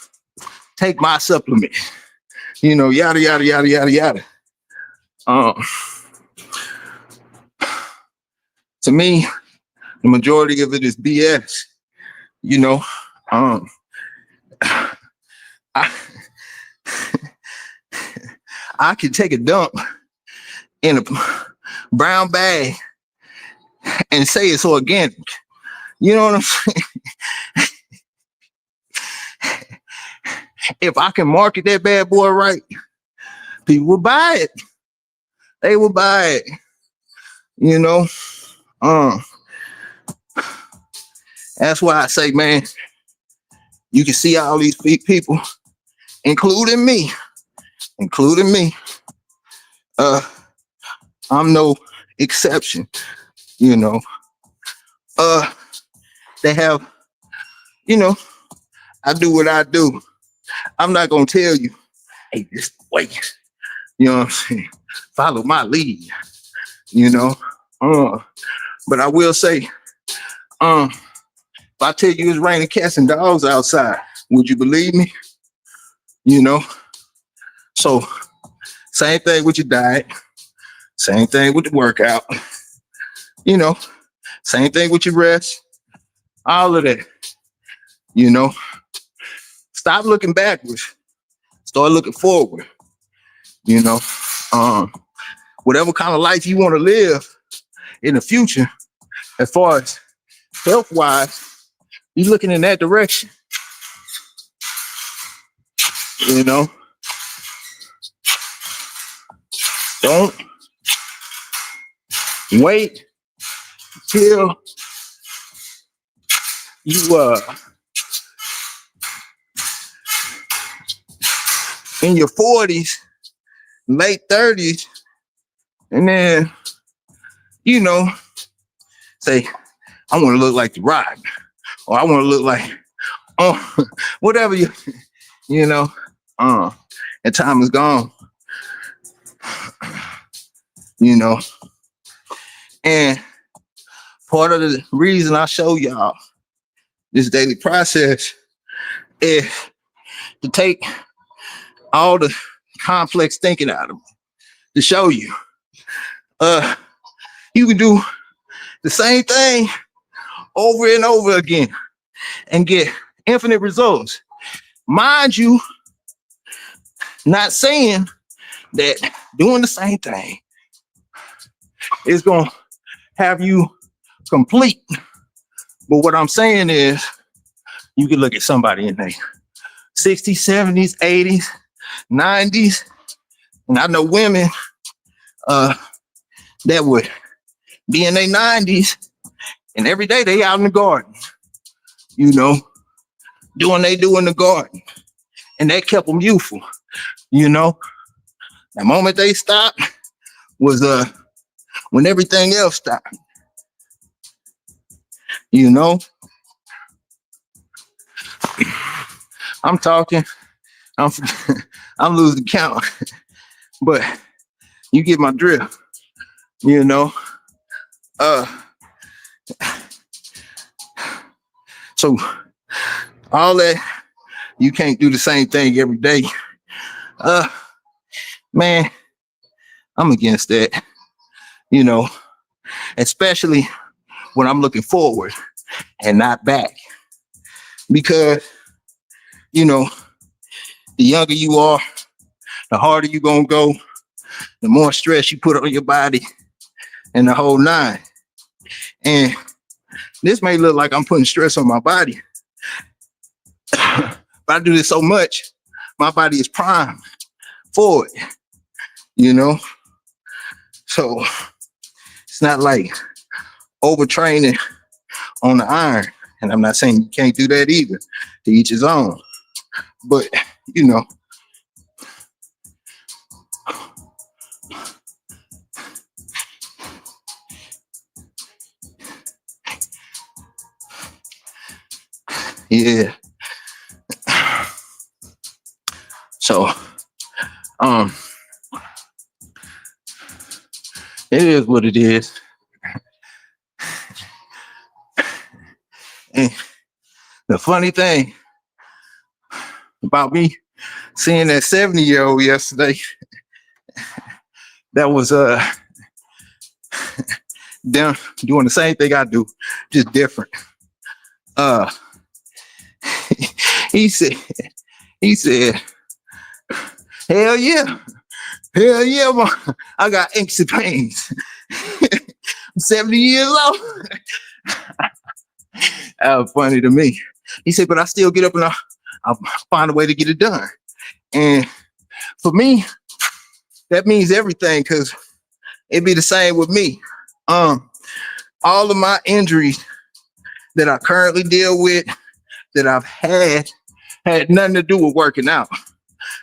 A: take my supplement, you know, yada, yada, yada, yada, yada. To me, the majority of it is BS, you know. I, I could take a dump in a brown bag and say it's organic. You know what I'm saying? If I can market that bad boy right, people will buy it. They will buy it. You know, that's why I say, man, you can see all these people, including me. I'm no exception. You know, they have, you know, I do what I do. I'm not gonna tell you, hey, this way. You know what I'm saying? Follow my lead. You know, but I will say, if I tell you it's raining cats and dogs outside, would you believe me? You know, so same thing with your diet, same thing with the workout. You know, same thing with your rest. All of that. You know, stop looking backwards. Start looking forward. You know, whatever kind of life you want to live in the future, as far as health wise, you're looking in that direction. You know, don't wait till you in your 40s, late 30s, and then, you know, say, I want to look like The Rock, or I want to look like, whatever you know, and time is gone, you know. And part of the reason I show y'all this daily process is to take all the complex thinking out of it, to show you, you can do the same thing over and over again and get infinite results. Mind you, not saying that doing the same thing is going to have you complete. But what I'm saying is, you can look at somebody in their 60s, 70s, 80s, 90s, and I know women that would be in their 90s, and every day they out in the garden, you know, doing they do in the garden, and that kept them youthful, you know. The moment they stopped was when everything else stopped, you know. I'm talking, I'm losing count, but you get my drift, you know. So all that, you can't do the same thing every day. Man, I'm against that, you know, especially when I'm looking forward and not back. Because, you know, the younger you are, the harder you're going to go, the more stress you put on your body, and the whole nine. And this may look like I'm putting stress on my body, but I do this so much, my body is primed for it, you know? So it's not like overtraining on the iron. And I'm not saying you can't do that either, to each his own. But, you know, Yeah. So, um, it is what it is. And the funny thing about me seeing that 70-year-old yesterday, that was them doing the same thing I do, just different. Uh he said, he said, hell yeah. Hell yeah, man. I got aches and pains. I'm 70 years old. That was funny to me. He said, but I still get up and I'll find a way to get it done. And for me, that means everything because it'd be the same with me. All of my injuries that I currently deal with, that I've had nothing to do with working out.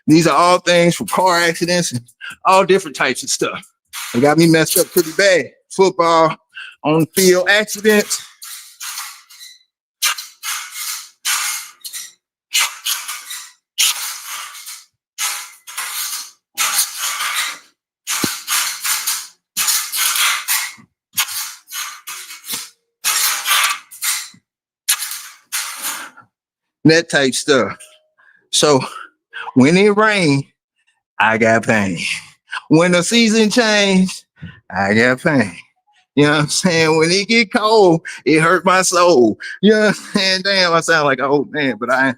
A: These are all things from car accidents and all different types of stuff. It got me messed up pretty bad. Football, on the field accidents. That type stuff. So when it rained, I got pain. When the season changed, I got pain. You know what I'm saying? When it get cold, it hurt my soul. You know what I'm saying? Damn, I sound like an old man, but I'm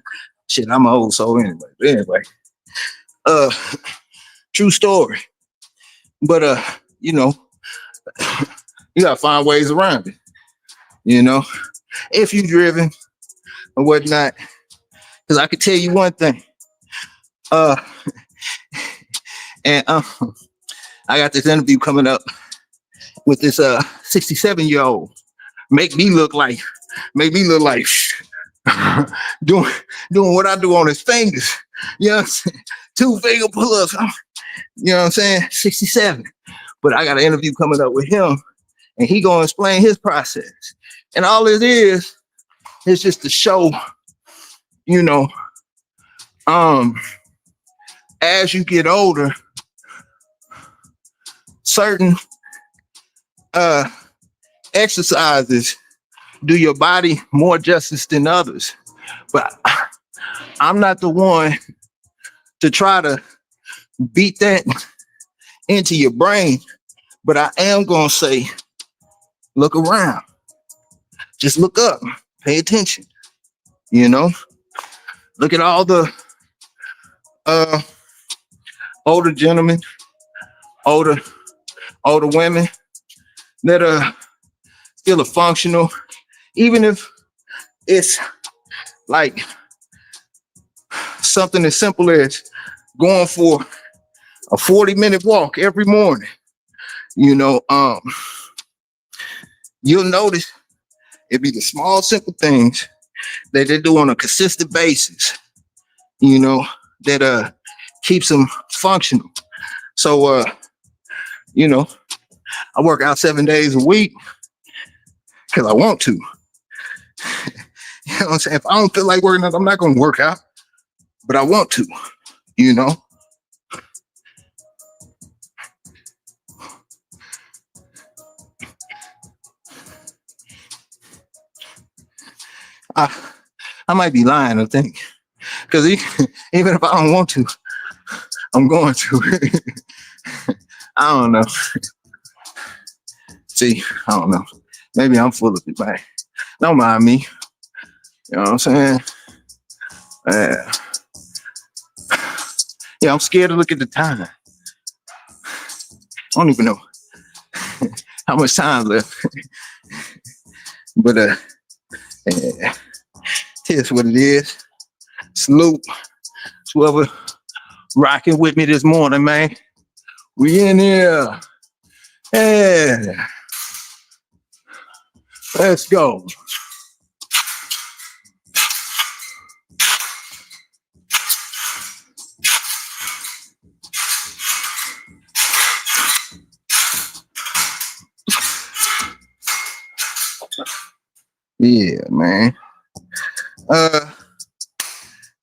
A: an old soul anyway. But anyway, true story. But you know, you gotta find ways around it. You know, if you driven or whatnot. Because I could tell you one thing. And I got this interview coming up with this 67-year-old. Make me look like doing what I do on his fingers. You know what I'm saying? 2 finger pull-ups. You know what I'm saying? 67. But I got an interview coming up with him, and he gonna explain his process. And all it is just to show, you know, as you get older, certain exercises do your body more justice than others. But I'm not the one to try to beat that into your brain. But I am gonna say, look around. Just look up. Pay attention. You know, look at all the older gentlemen, older women that are still functional, even if it's like something as simple as going for a 40-minute walk every morning. You know, you'll notice it'd be the small, simple things that they do on a consistent basis, you know, that keeps them functional. So you know, I work out 7 days a week because I want to. You know what I'm saying? If I don't feel like working out, I'm not gonna work out. But I want to, you know. I might be lying, I think. Because even if I don't want to, I'm going to. I don't know. See, I don't know. Maybe I'm full of it, man. Don't mind me. You know what I'm saying? Yeah, I'm scared to look at the time. I don't even know how much time left. But here's what it is. Salute to whoever rocking with me this morning, man. We in here. Yeah. Let's go. Yeah, man.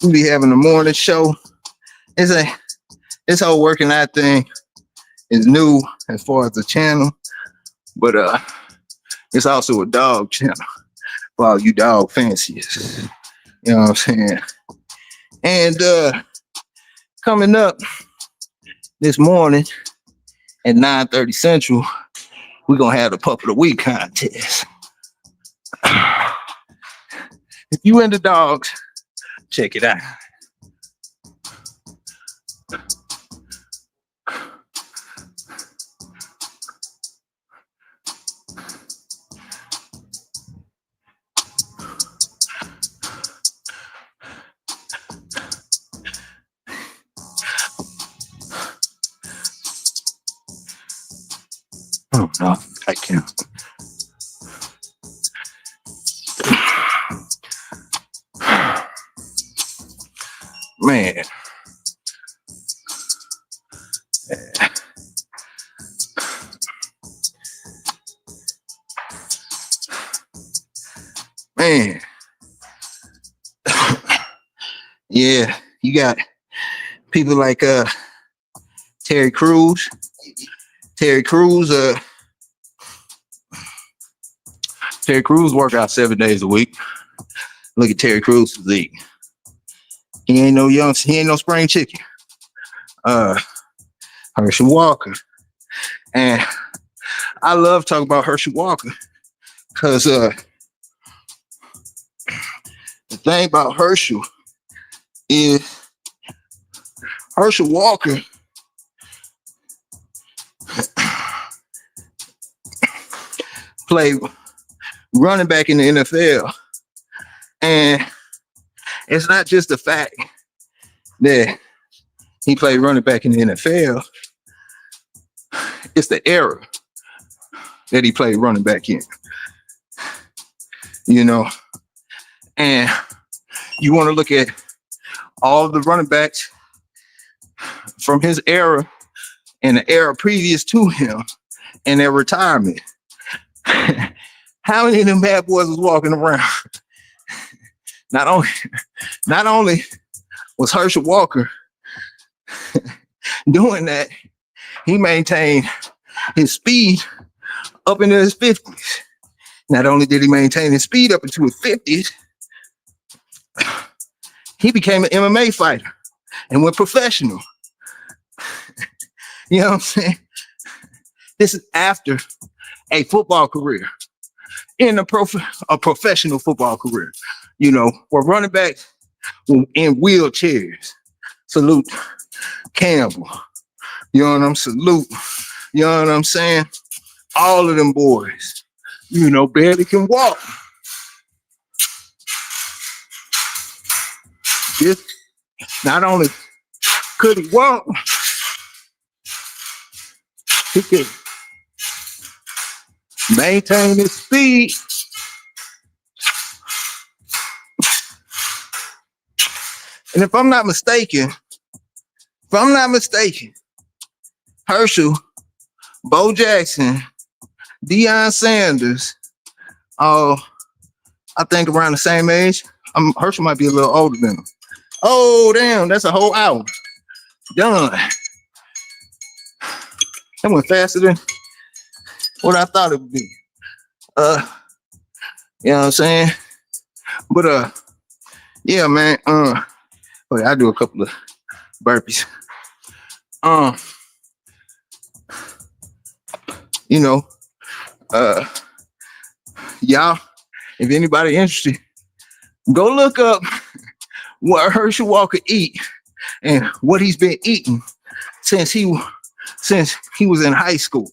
A: We be having the morning show. This whole working out thing is new as far as the channel, but it's also a dog channel for all you dog fanciers. You know what I'm saying? And coming up this morning at 9:30 Central, we're gonna have the Pup of the Week contest. If you into dogs, check it out. Oh no, I can't. Man. Man. Yeah, you got people like Terry Crews. Terry Crews work out 7 days a week. Look at Terry Crews' physique. He ain't no spring chicken. Herschel Walker. And I love talking about Herschel Walker because the thing about Herschel is Herschel Walker played running back in the NFL. And it's not just the fact that he played running back in the NFL, it's the era that he played running back in. You know, and you want to look at all the running backs from his era and the era previous to him and their retirement. How many of them bad boys was walking around? Not only was Herschel Walker doing that, he maintained his speed up into his 50s. Not only did he maintain his speed up into his 50s, he became an MMA fighter and went professional. You know what I'm saying? This is after a football career, in a professional football career. You know, where running backs in wheelchairs. Salute Campbell. You know what I'm salute. You know what I'm saying? All of them boys, you know, barely can walk. Just not only could he walk, he could maintain his speed. And if I'm not mistaken, Herschel, Bo Jackson, Deion Sanders, I think around the same age. Herschel might be a little older than him. Oh, damn, that's a whole hour. Done. That went faster than what I thought it would be. You know what I'm saying? But yeah, man. I do a couple of burpees. You know, y'all, if anybody interested, go look up what Herschel Walker eat and what he's been eating since he was in high school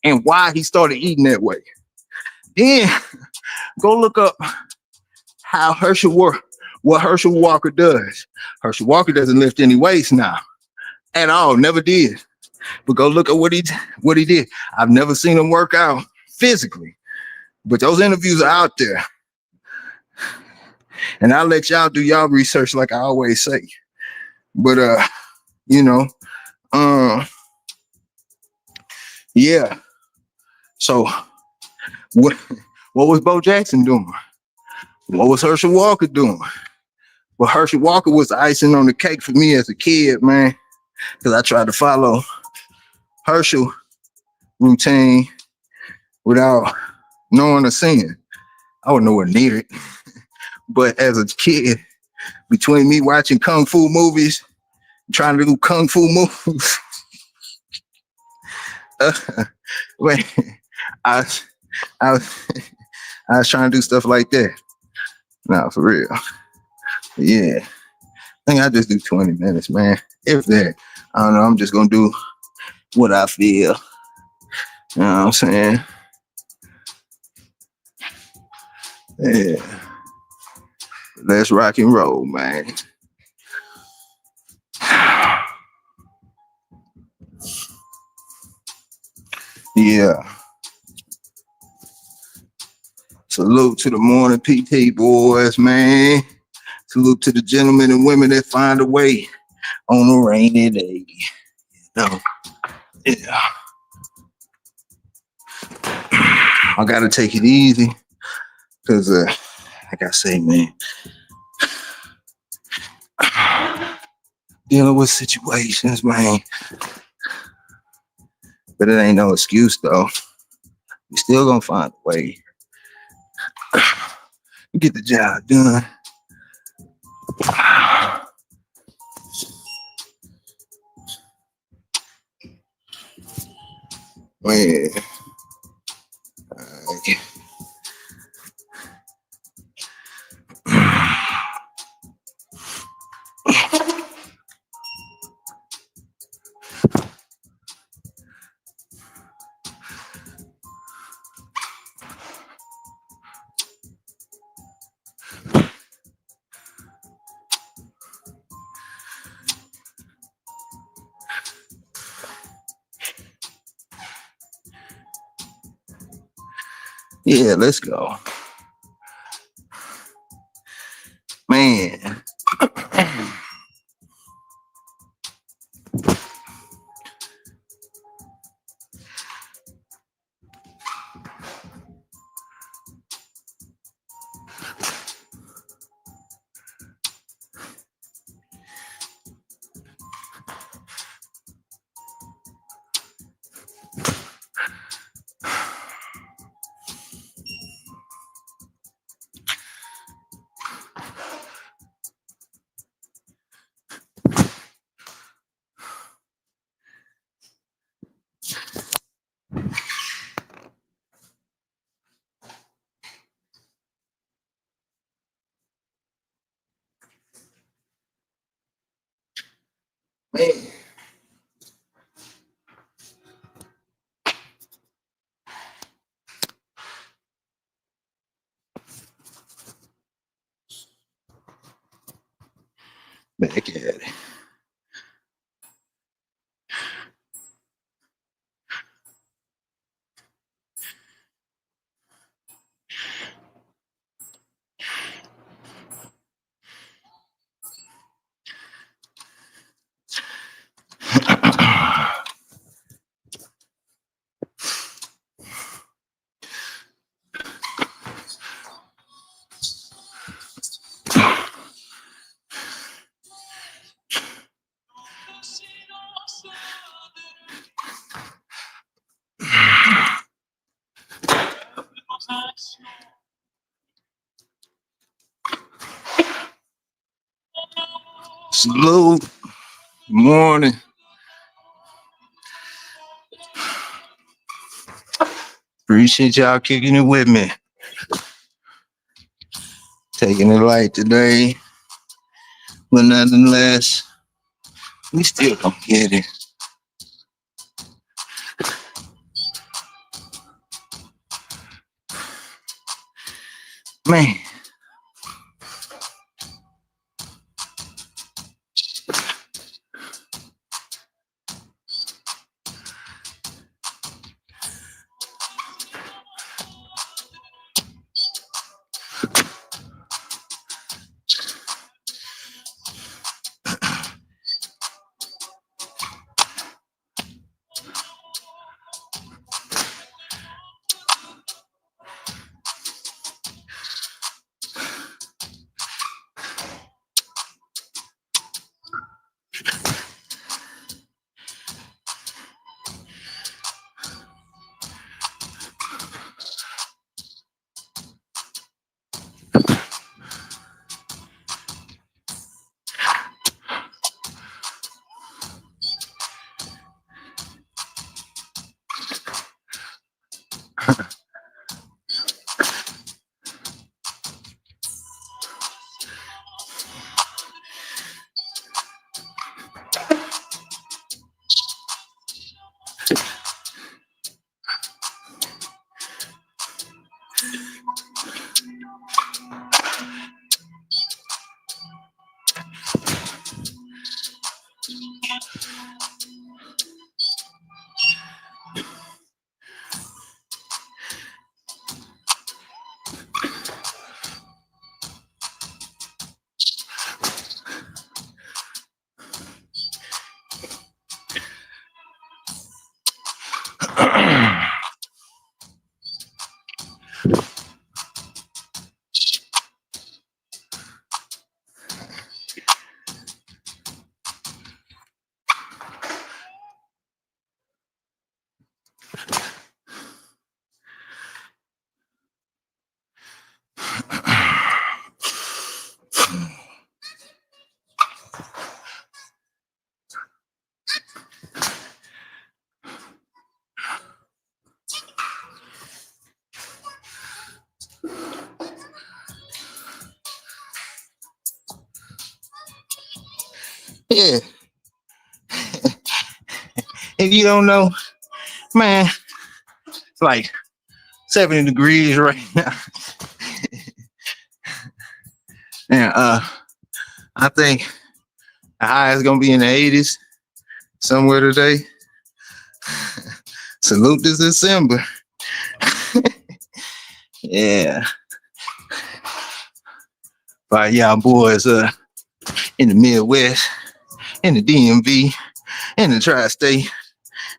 A: and why he started eating that way. Then go look up what Herschel Walker does. Herschel Walker doesn't lift any weights now at all, never did. But go look at what he did. I've never seen him work out physically, but those interviews are out there. And I'll let y'all do y'all research like I always say. But you know, yeah. So what was Bo Jackson doing? What was Herschel Walker doing? But Herschel Walker was the icing on the cake for me as a kid, man, because I tried to follow Herschel routine without knowing or seeing. I was nowhere near it. But as a kid, between me watching kung fu movies, trying to do kung fu moves, wait, I, I, I was trying to do stuff like that. Nah, for real. Yeah, I think I just do 20 minutes, man. If that, I don't know. I'm just gonna do what I feel. You know what I'm saying? Yeah. Let's rock and roll, man. Yeah. Salute to the morning PT boys, man. Salute to the gentlemen and women that find a way on a rainy day. No. Yeah. I gotta take it easy. Cause like I say, man. Dealing with situations, man. But it ain't no excuse though. You still gonna find a way. Get the job done. Man. Yeah, let's go. Man. Man. Back at it. Salute. Morning. Appreciate y'all kicking it with me. Taking it light today. But nonetheless, we still gonna get it. Man. Yeah. If you don't know, man, it's like 70 degrees right now. And I think the high is gonna be in the 80s somewhere today. Salute this December. Yeah. But y'all boys in the Midwest, in the DMV, in the tri-state,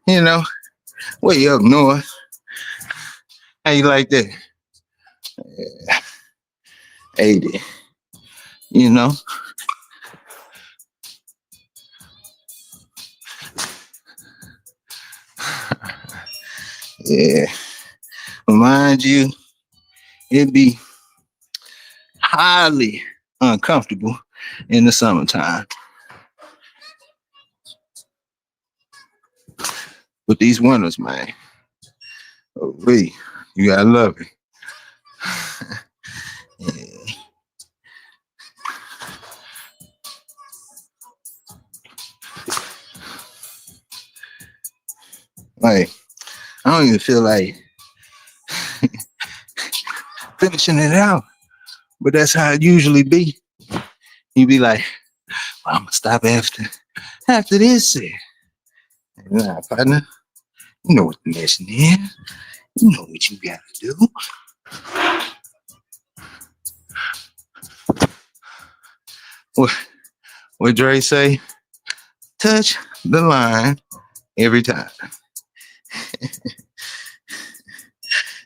A: you know, way up north. How you like that? Yeah. 80, you know. Yeah. Mind you, it'd be highly uncomfortable in the summertime. But these winters, man, oh, you gotta love it. Yeah. Like, I don't even feel like finishing it out, but that's how it usually be. You be like, well, I'm gonna stop after this. Nah, partner, you know what the mission is. You know what you gotta do. What Dre say? Touch the line every time.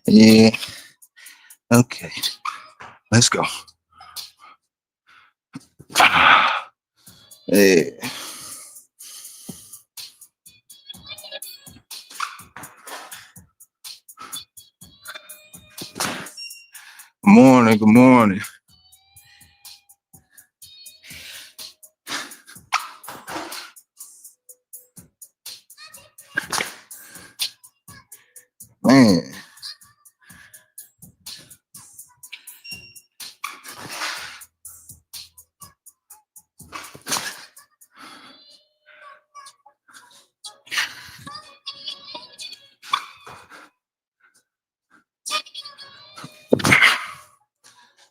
A: Yeah. Okay. Let's go. Yeah. Good morning. Good morning. Man.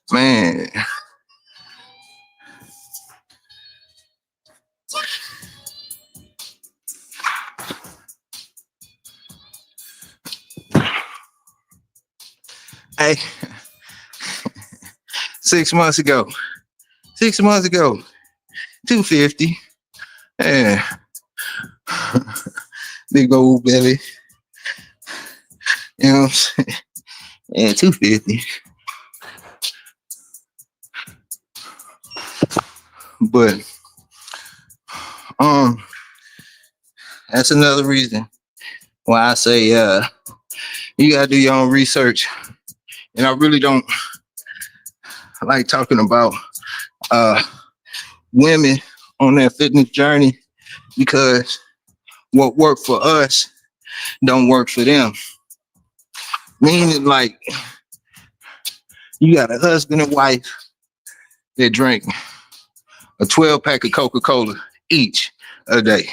A: Man. Hey, 6 months ago, 250. Yeah. Big old belly. You know what I'm saying? Yeah, 250. But that's another reason why I say you gotta do your own research. And I really don't like talking about women on their fitness journey because what worked for us don't work for them. Meaning like you got a husband and wife that drink a 12 pack of Coca-Cola each a day,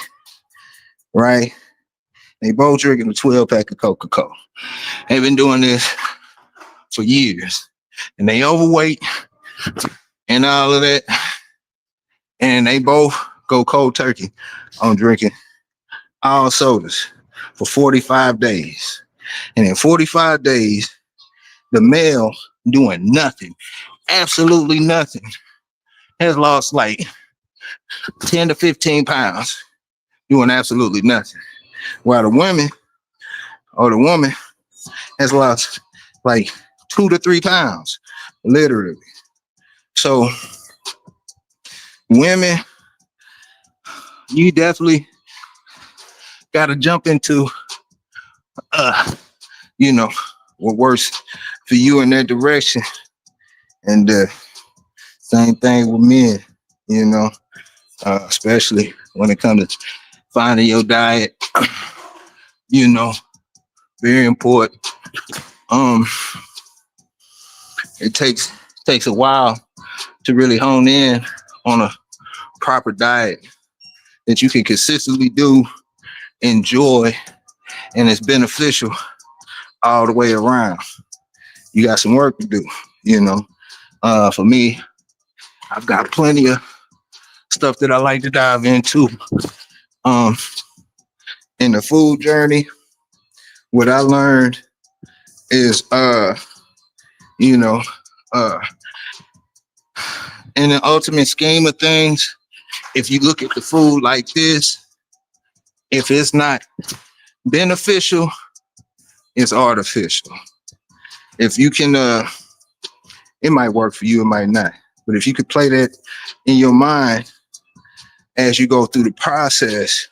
A: right? They both drinking a 12 pack of Coca-Cola. They've been doing this for years and they overweight and all of that. And they both go cold turkey on drinking all sodas for 45 days. And in 45 days, the male doing nothing, absolutely nothing, has lost like 10 to 15 pounds doing absolutely nothing. While the women or the woman has lost like 2 to 3 pounds, literally. So women, you definitely got to jump into, what works for you in that direction. And same thing with men, especially when it comes to finding your diet, very important. It takes a while to really hone in on a proper diet that you can consistently do, enjoy, and it's beneficial all the way around. You got some work to do, For me, I've got plenty of stuff that I like to dive into. In the food journey, what I learned is, in the ultimate scheme of things, if you look at the food like this, if it's not beneficial, it's artificial. If you can, it might work for you, it might not. But if you could play that in your mind as you go through the process,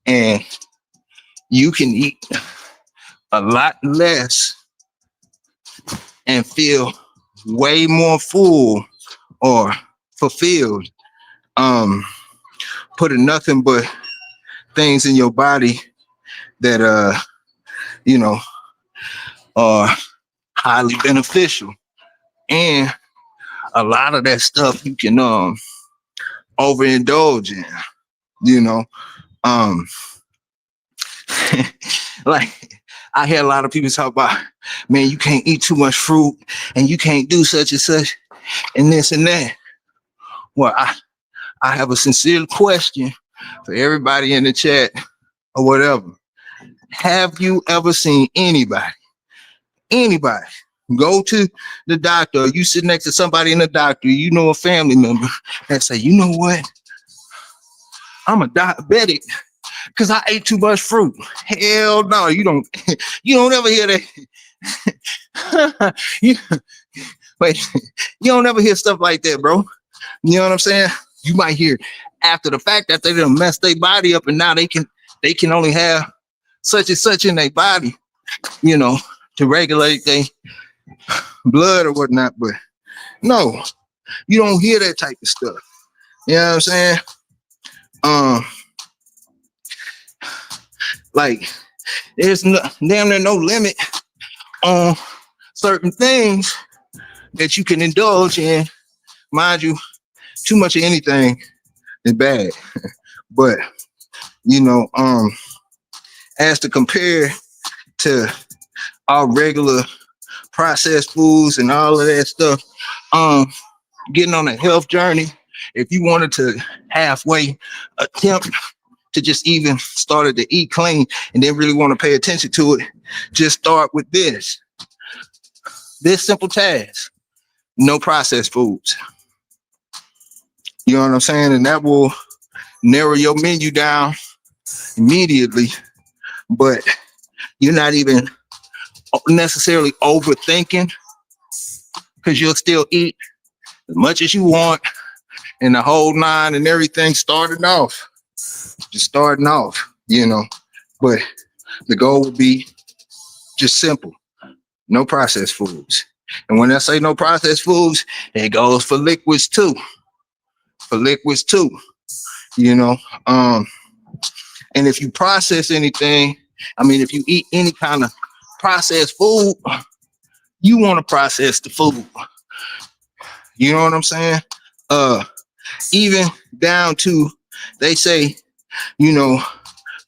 A: and you can eat a lot less and feel way more full or fulfilled, putting nothing but things in your body that are highly beneficial. And a lot of that stuff you can overindulge in, like I hear a lot of people talk about, man, you can't eat too much fruit and you can't do such and such and this and that. Well, I have a sincere question for everybody in the chat or whatever. Have you ever seen anybody go to the doctor, or you sit next to somebody in the doctor, a family member, and say, you know what? I'm a diabetic because I ate too much fruit. Hell no, you don't ever hear that. you don't ever hear stuff like that, bro. You know what I'm saying? You might hear after the fact that they done messed their body up and now they can only have such and such in their body, to regulate their blood or whatnot. But no, you don't hear that type of stuff. You know what I'm saying? Like there's damn near no limit on certain things that you can indulge in. Mind you, too much of anything is bad. But as to compare to our regular processed foods and all of that stuff, getting on a health journey, if you wanted to halfway attempt to just even started to eat clean and then really want to pay attention to it, just start with this simple task: no processed foods. You know what I'm saying? And that will narrow your menu down immediately, but you're not even necessarily overthinking, because you'll still eat as much as you want and the whole nine and everything starting off. But the goal would be just simple: no processed foods. And when I say no processed foods, it goes for liquids too. And if you process anything, if you eat any kind of processed food, you want to process the food. You know what I'm saying? Even down to, they say, you know,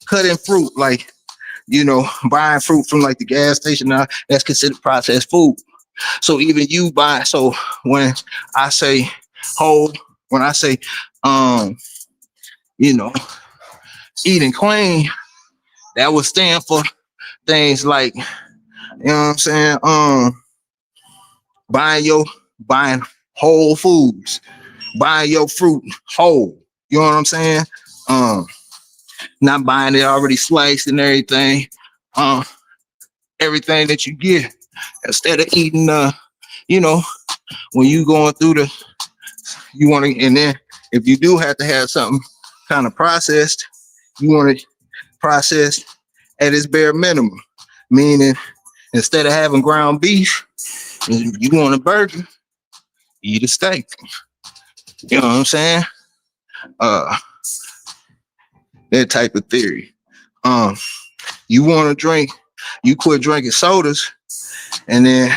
A: cutting fruit, like, you know, buying fruit from like the gas station now, that's considered processed food. So even you buy, so when I say whole, when I say you know, eating clean, that would stand for things like, you know what I'm saying, buying whole foods, buying your fruit whole. You know what I'm saying? Not buying it already sliced and everything. Everything that you get, instead of eating you know, when you going through you want to, and then if you do have to have something kind of processed, you want it processed at its bare minimum. Meaning, instead of having ground beef, you want a burger, eat a steak. You know what I'm saying? That type of theory. You want to drink, you quit drinking sodas, and then,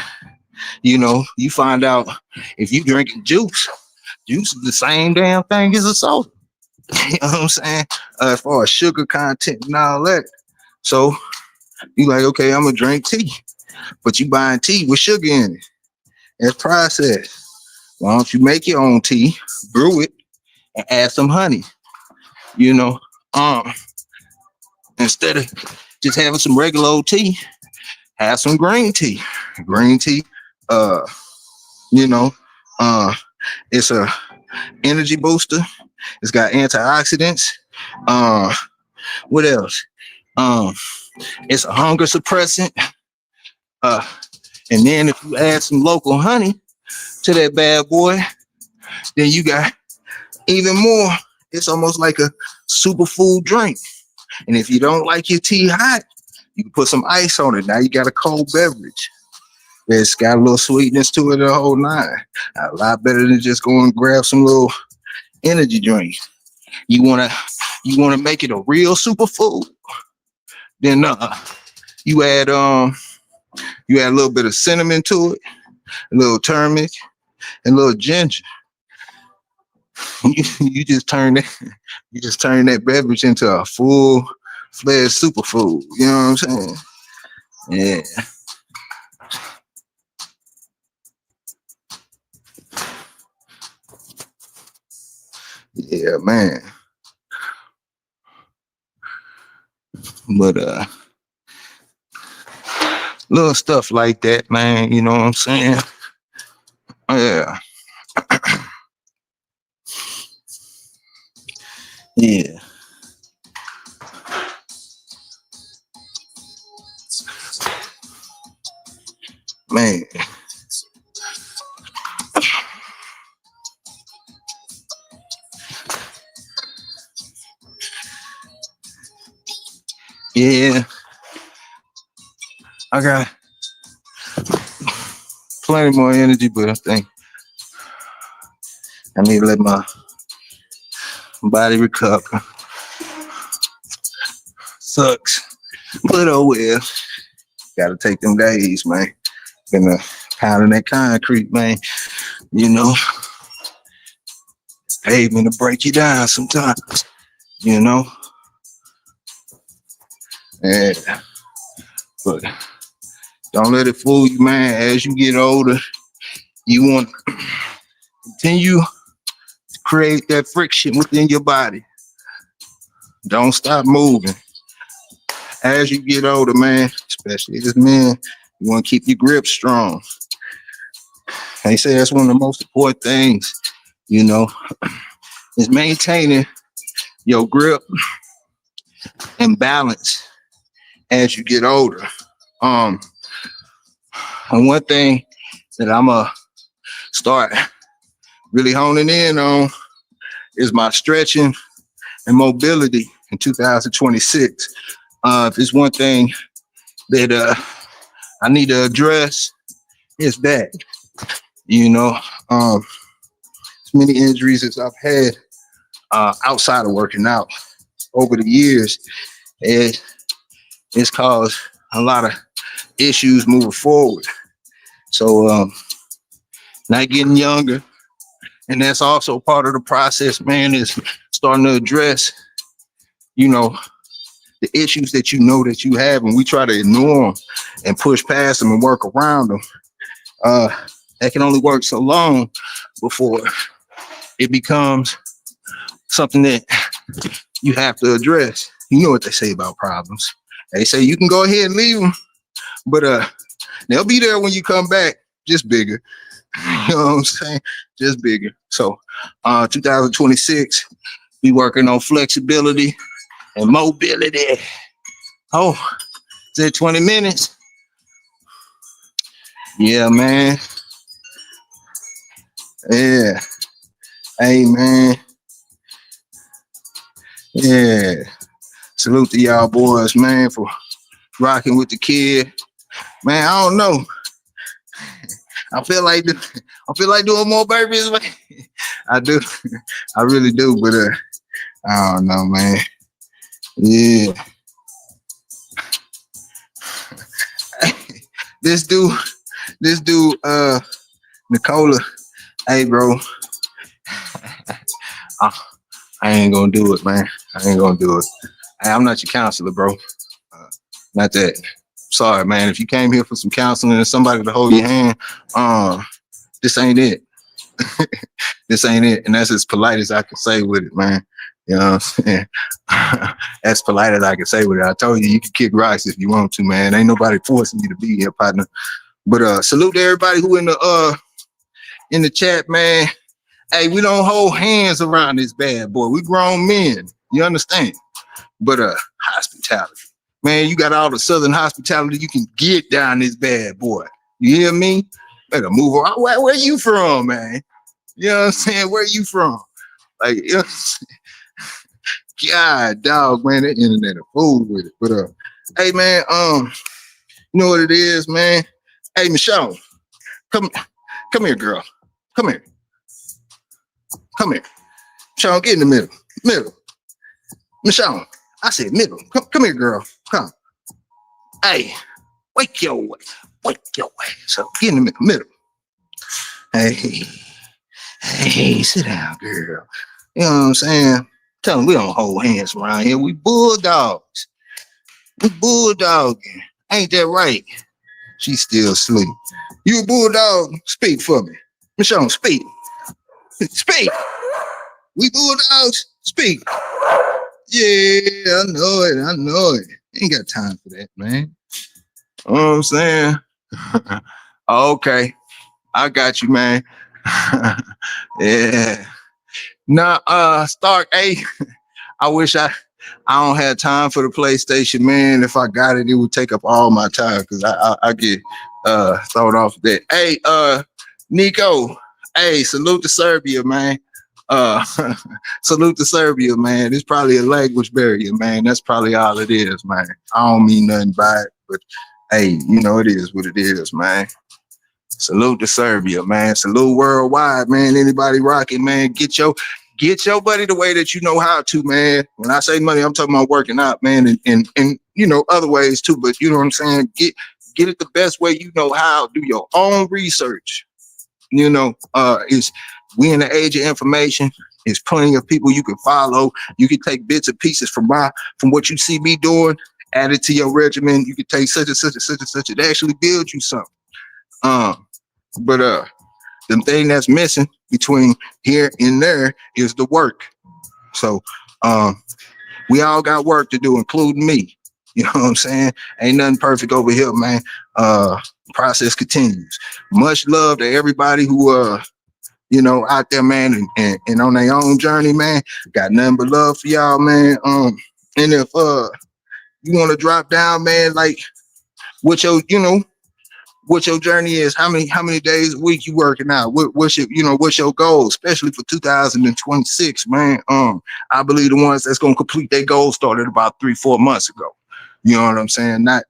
A: you know, you find out if you drinking juice is the same damn thing as a soda. You know what I'm saying? As far as sugar content and all that. So you like, okay, I'm gonna drink tea, but you buying tea with sugar in it. It's processed. Why don't you make your own tea, brew it, and add some honey? You know, instead of just having some regular old tea, have some green tea. Green tea, you know, it's a energy booster. It's got antioxidants. What else? It's a hunger suppressant. And then if you add some local honey to that bad boy, then you got even more. It's almost like a superfood drink. And if you don't like your tea hot, you can put some ice on it. Now you got a cold beverage. It's got a little sweetness to it, the whole nine. A lot better than just going and grab some little energy drink. You wanna make it a real superfood. Then you add a little bit of cinnamon to it, a little turmeric, and a little ginger. You just turn that beverage into a full-fledged superfood. You know what I'm saying? Yeah. Yeah, man. But little stuff like that, man. You know what I'm saying? Yeah. Yeah. Man. Yeah. I got plenty more energy, but I think I need to let my body recover. Sucks. But oh well. Gotta take them days, man. Been pounding that concrete, man. You know, pavement to break you down sometimes. You know? Yeah. But don't let it fool you, man. As you get older, you want to continue to create that friction within your body. Don't stop moving. As you get older, man, especially as men, you want to keep your grip strong. They say that's one of the most important things, you know, is maintaining your grip and balance as you get older. And one thing that I'm gonna start really honing in on is my stretching and mobility in 2026. If it's one thing that I need to address, it's that. You know, as many injuries as I've had outside of working out over the years, it's caused a lot of issues moving forward. So not getting younger, and that's also part of the process, man, is starting to address, you know, the issues that you know that you have, and we try to ignore them and push past them and work around them. That can only work so long before it becomes something that you have to address. You know what they say about problems. They say you can go ahead and leave them, but they'll be there when you come back, just bigger. You know what I'm saying? Just bigger. So 2026, we working on flexibility and mobility. Oh, is it 20 minutes? Yeah, man. Yeah. Hey, man. Yeah. Salute to y'all boys, man, for rocking with the kid. Man, I don't know. I feel like doing more burpees, man. I do. I really do, but I don't know, man. Yeah. This dude, Nicola. Hey, bro. I ain't gonna do it, man. I ain't gonna do it. Hey, I'm not your counselor, bro. Not that. Sorry, man. If you came here for some counseling and somebody to hold your hand, this ain't it. This ain't it. And that's as polite as I can say with it, man. You know what I'm saying? As polite as I can say with it. I told you can kick rocks if you want to, man. Ain't nobody forcing you to be here, partner. But salute to everybody who in the chat, man. Hey, we don't hold hands around this bad boy. We grown men. You understand? But hospitality. Man, you got all the Southern hospitality you can get down this bad boy. You hear me? Better move around. Where you from, man? You know what I'm saying? Where you from? Like, you know, God, dog, man, that internet a fool with it. But hey, man, you know what it is, man? Hey, Michelle, come here, girl. Come here. Michelle, get in the middle. Michelle, I said middle. Come here, girl. Come. Hey, wake your ass up. Get in the middle. Hey, sit down, girl. You know what I'm saying? Tell them we don't hold hands around here. We bulldogs. We bulldogging. Ain't that right? She's still asleep. You a bulldog? Speak for me. Michelle, speak. Speak. We bulldogs? Speak. Yeah, I know it. Ain't got time for that, man. You know what I'm saying? Okay. I got you, man. Yeah. Nah, Stark, hey, I wish I don't have time for the PlayStation, man. If I got it, it would take up all my time because I get thrown off that. Hey, Nico, hey, salute to Serbia, man. Salute to Serbia, man. It's probably a language barrier, man. That's probably all it is, man. I don't mean nothing by it, but hey, you know it is what it is, man. Salute to Serbia, man. Salute worldwide, man. Anybody rocking, man, get your buddy the way that you know how to, man. When I say money, I'm talking about working out, man, and you know, other ways too, but you know what I'm saying? Get it the best way you know how. Do your own research. You know, we in the age of information. There's plenty of people you can follow. You can take bits and pieces from what you see me doing, add it to your regimen. You can take such and such and such and such. It actually builds you something. But the thing that's missing between here and there is the work. So we all got work to do, including me. You know what I'm saying? Ain't nothing perfect over here, man. Process continues. Much love to everybody who you know, out there, man, and on their own journey, man. Got nothing but love for y'all, man. And if you want to drop down, man, like what your journey is, how many days a week you working out, what's your goal, especially for 2026, man. I believe the ones that's gonna complete their goal started about 3-4 months ago. You know what I'm saying? Not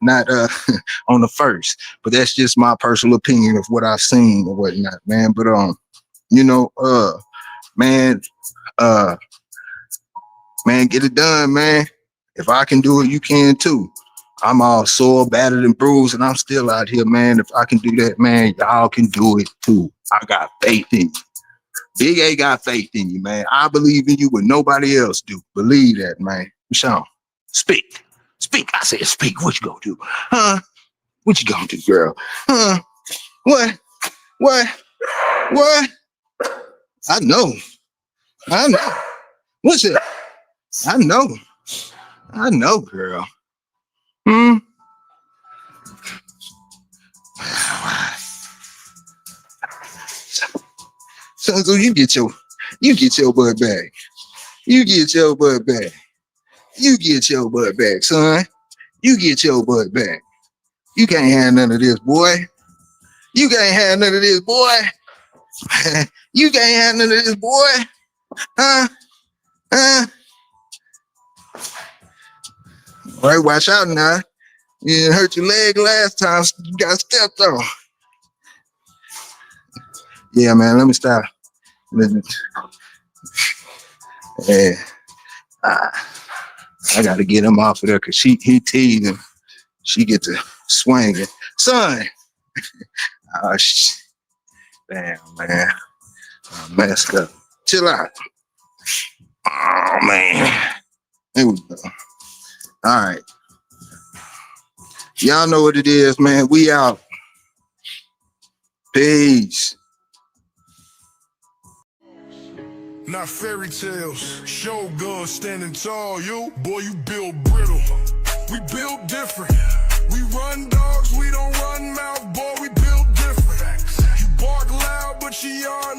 A: on the first, but that's just my personal opinion of what I've seen or whatnot, man. But you know, man, get it done, man. If I can do it, you can too. I'm all sore, battered, and bruised, and I'm still out here, man. If I can do that, man, y'all can do it too. I got faith in you. Big A got faith in you, man. I believe in you what nobody else do. Believe that, man. Sean, speak. Speak. I said speak. What you gonna do? Huh? What you gonna do, girl? Huh? What? What? What? I know. I know. What's it? I know. I know, girl. Hmm? So you get your butt back. You get your butt back. You get your butt back, son. You get your butt back. You can't have none of this, boy. You can't have none of this, boy. You can't have none of this, boy. Huh? Huh? All right, watch out now. You didn't hurt your leg last time. You got stepped on. Yeah, man, let me stop. Yeah. I got to get him off of there because he teasing. She get to swinging. Son. Oh, damn, man. I messed up. Chill out. Oh, man. There we go. All right. Y'all know what it is, man. We out. Peace.
B: Not fairy tales, Shogun standing tall. You, boy, you build brittle. We build different. We run dogs, we don't run mouth. Boy, we build different. You bark loud, but you are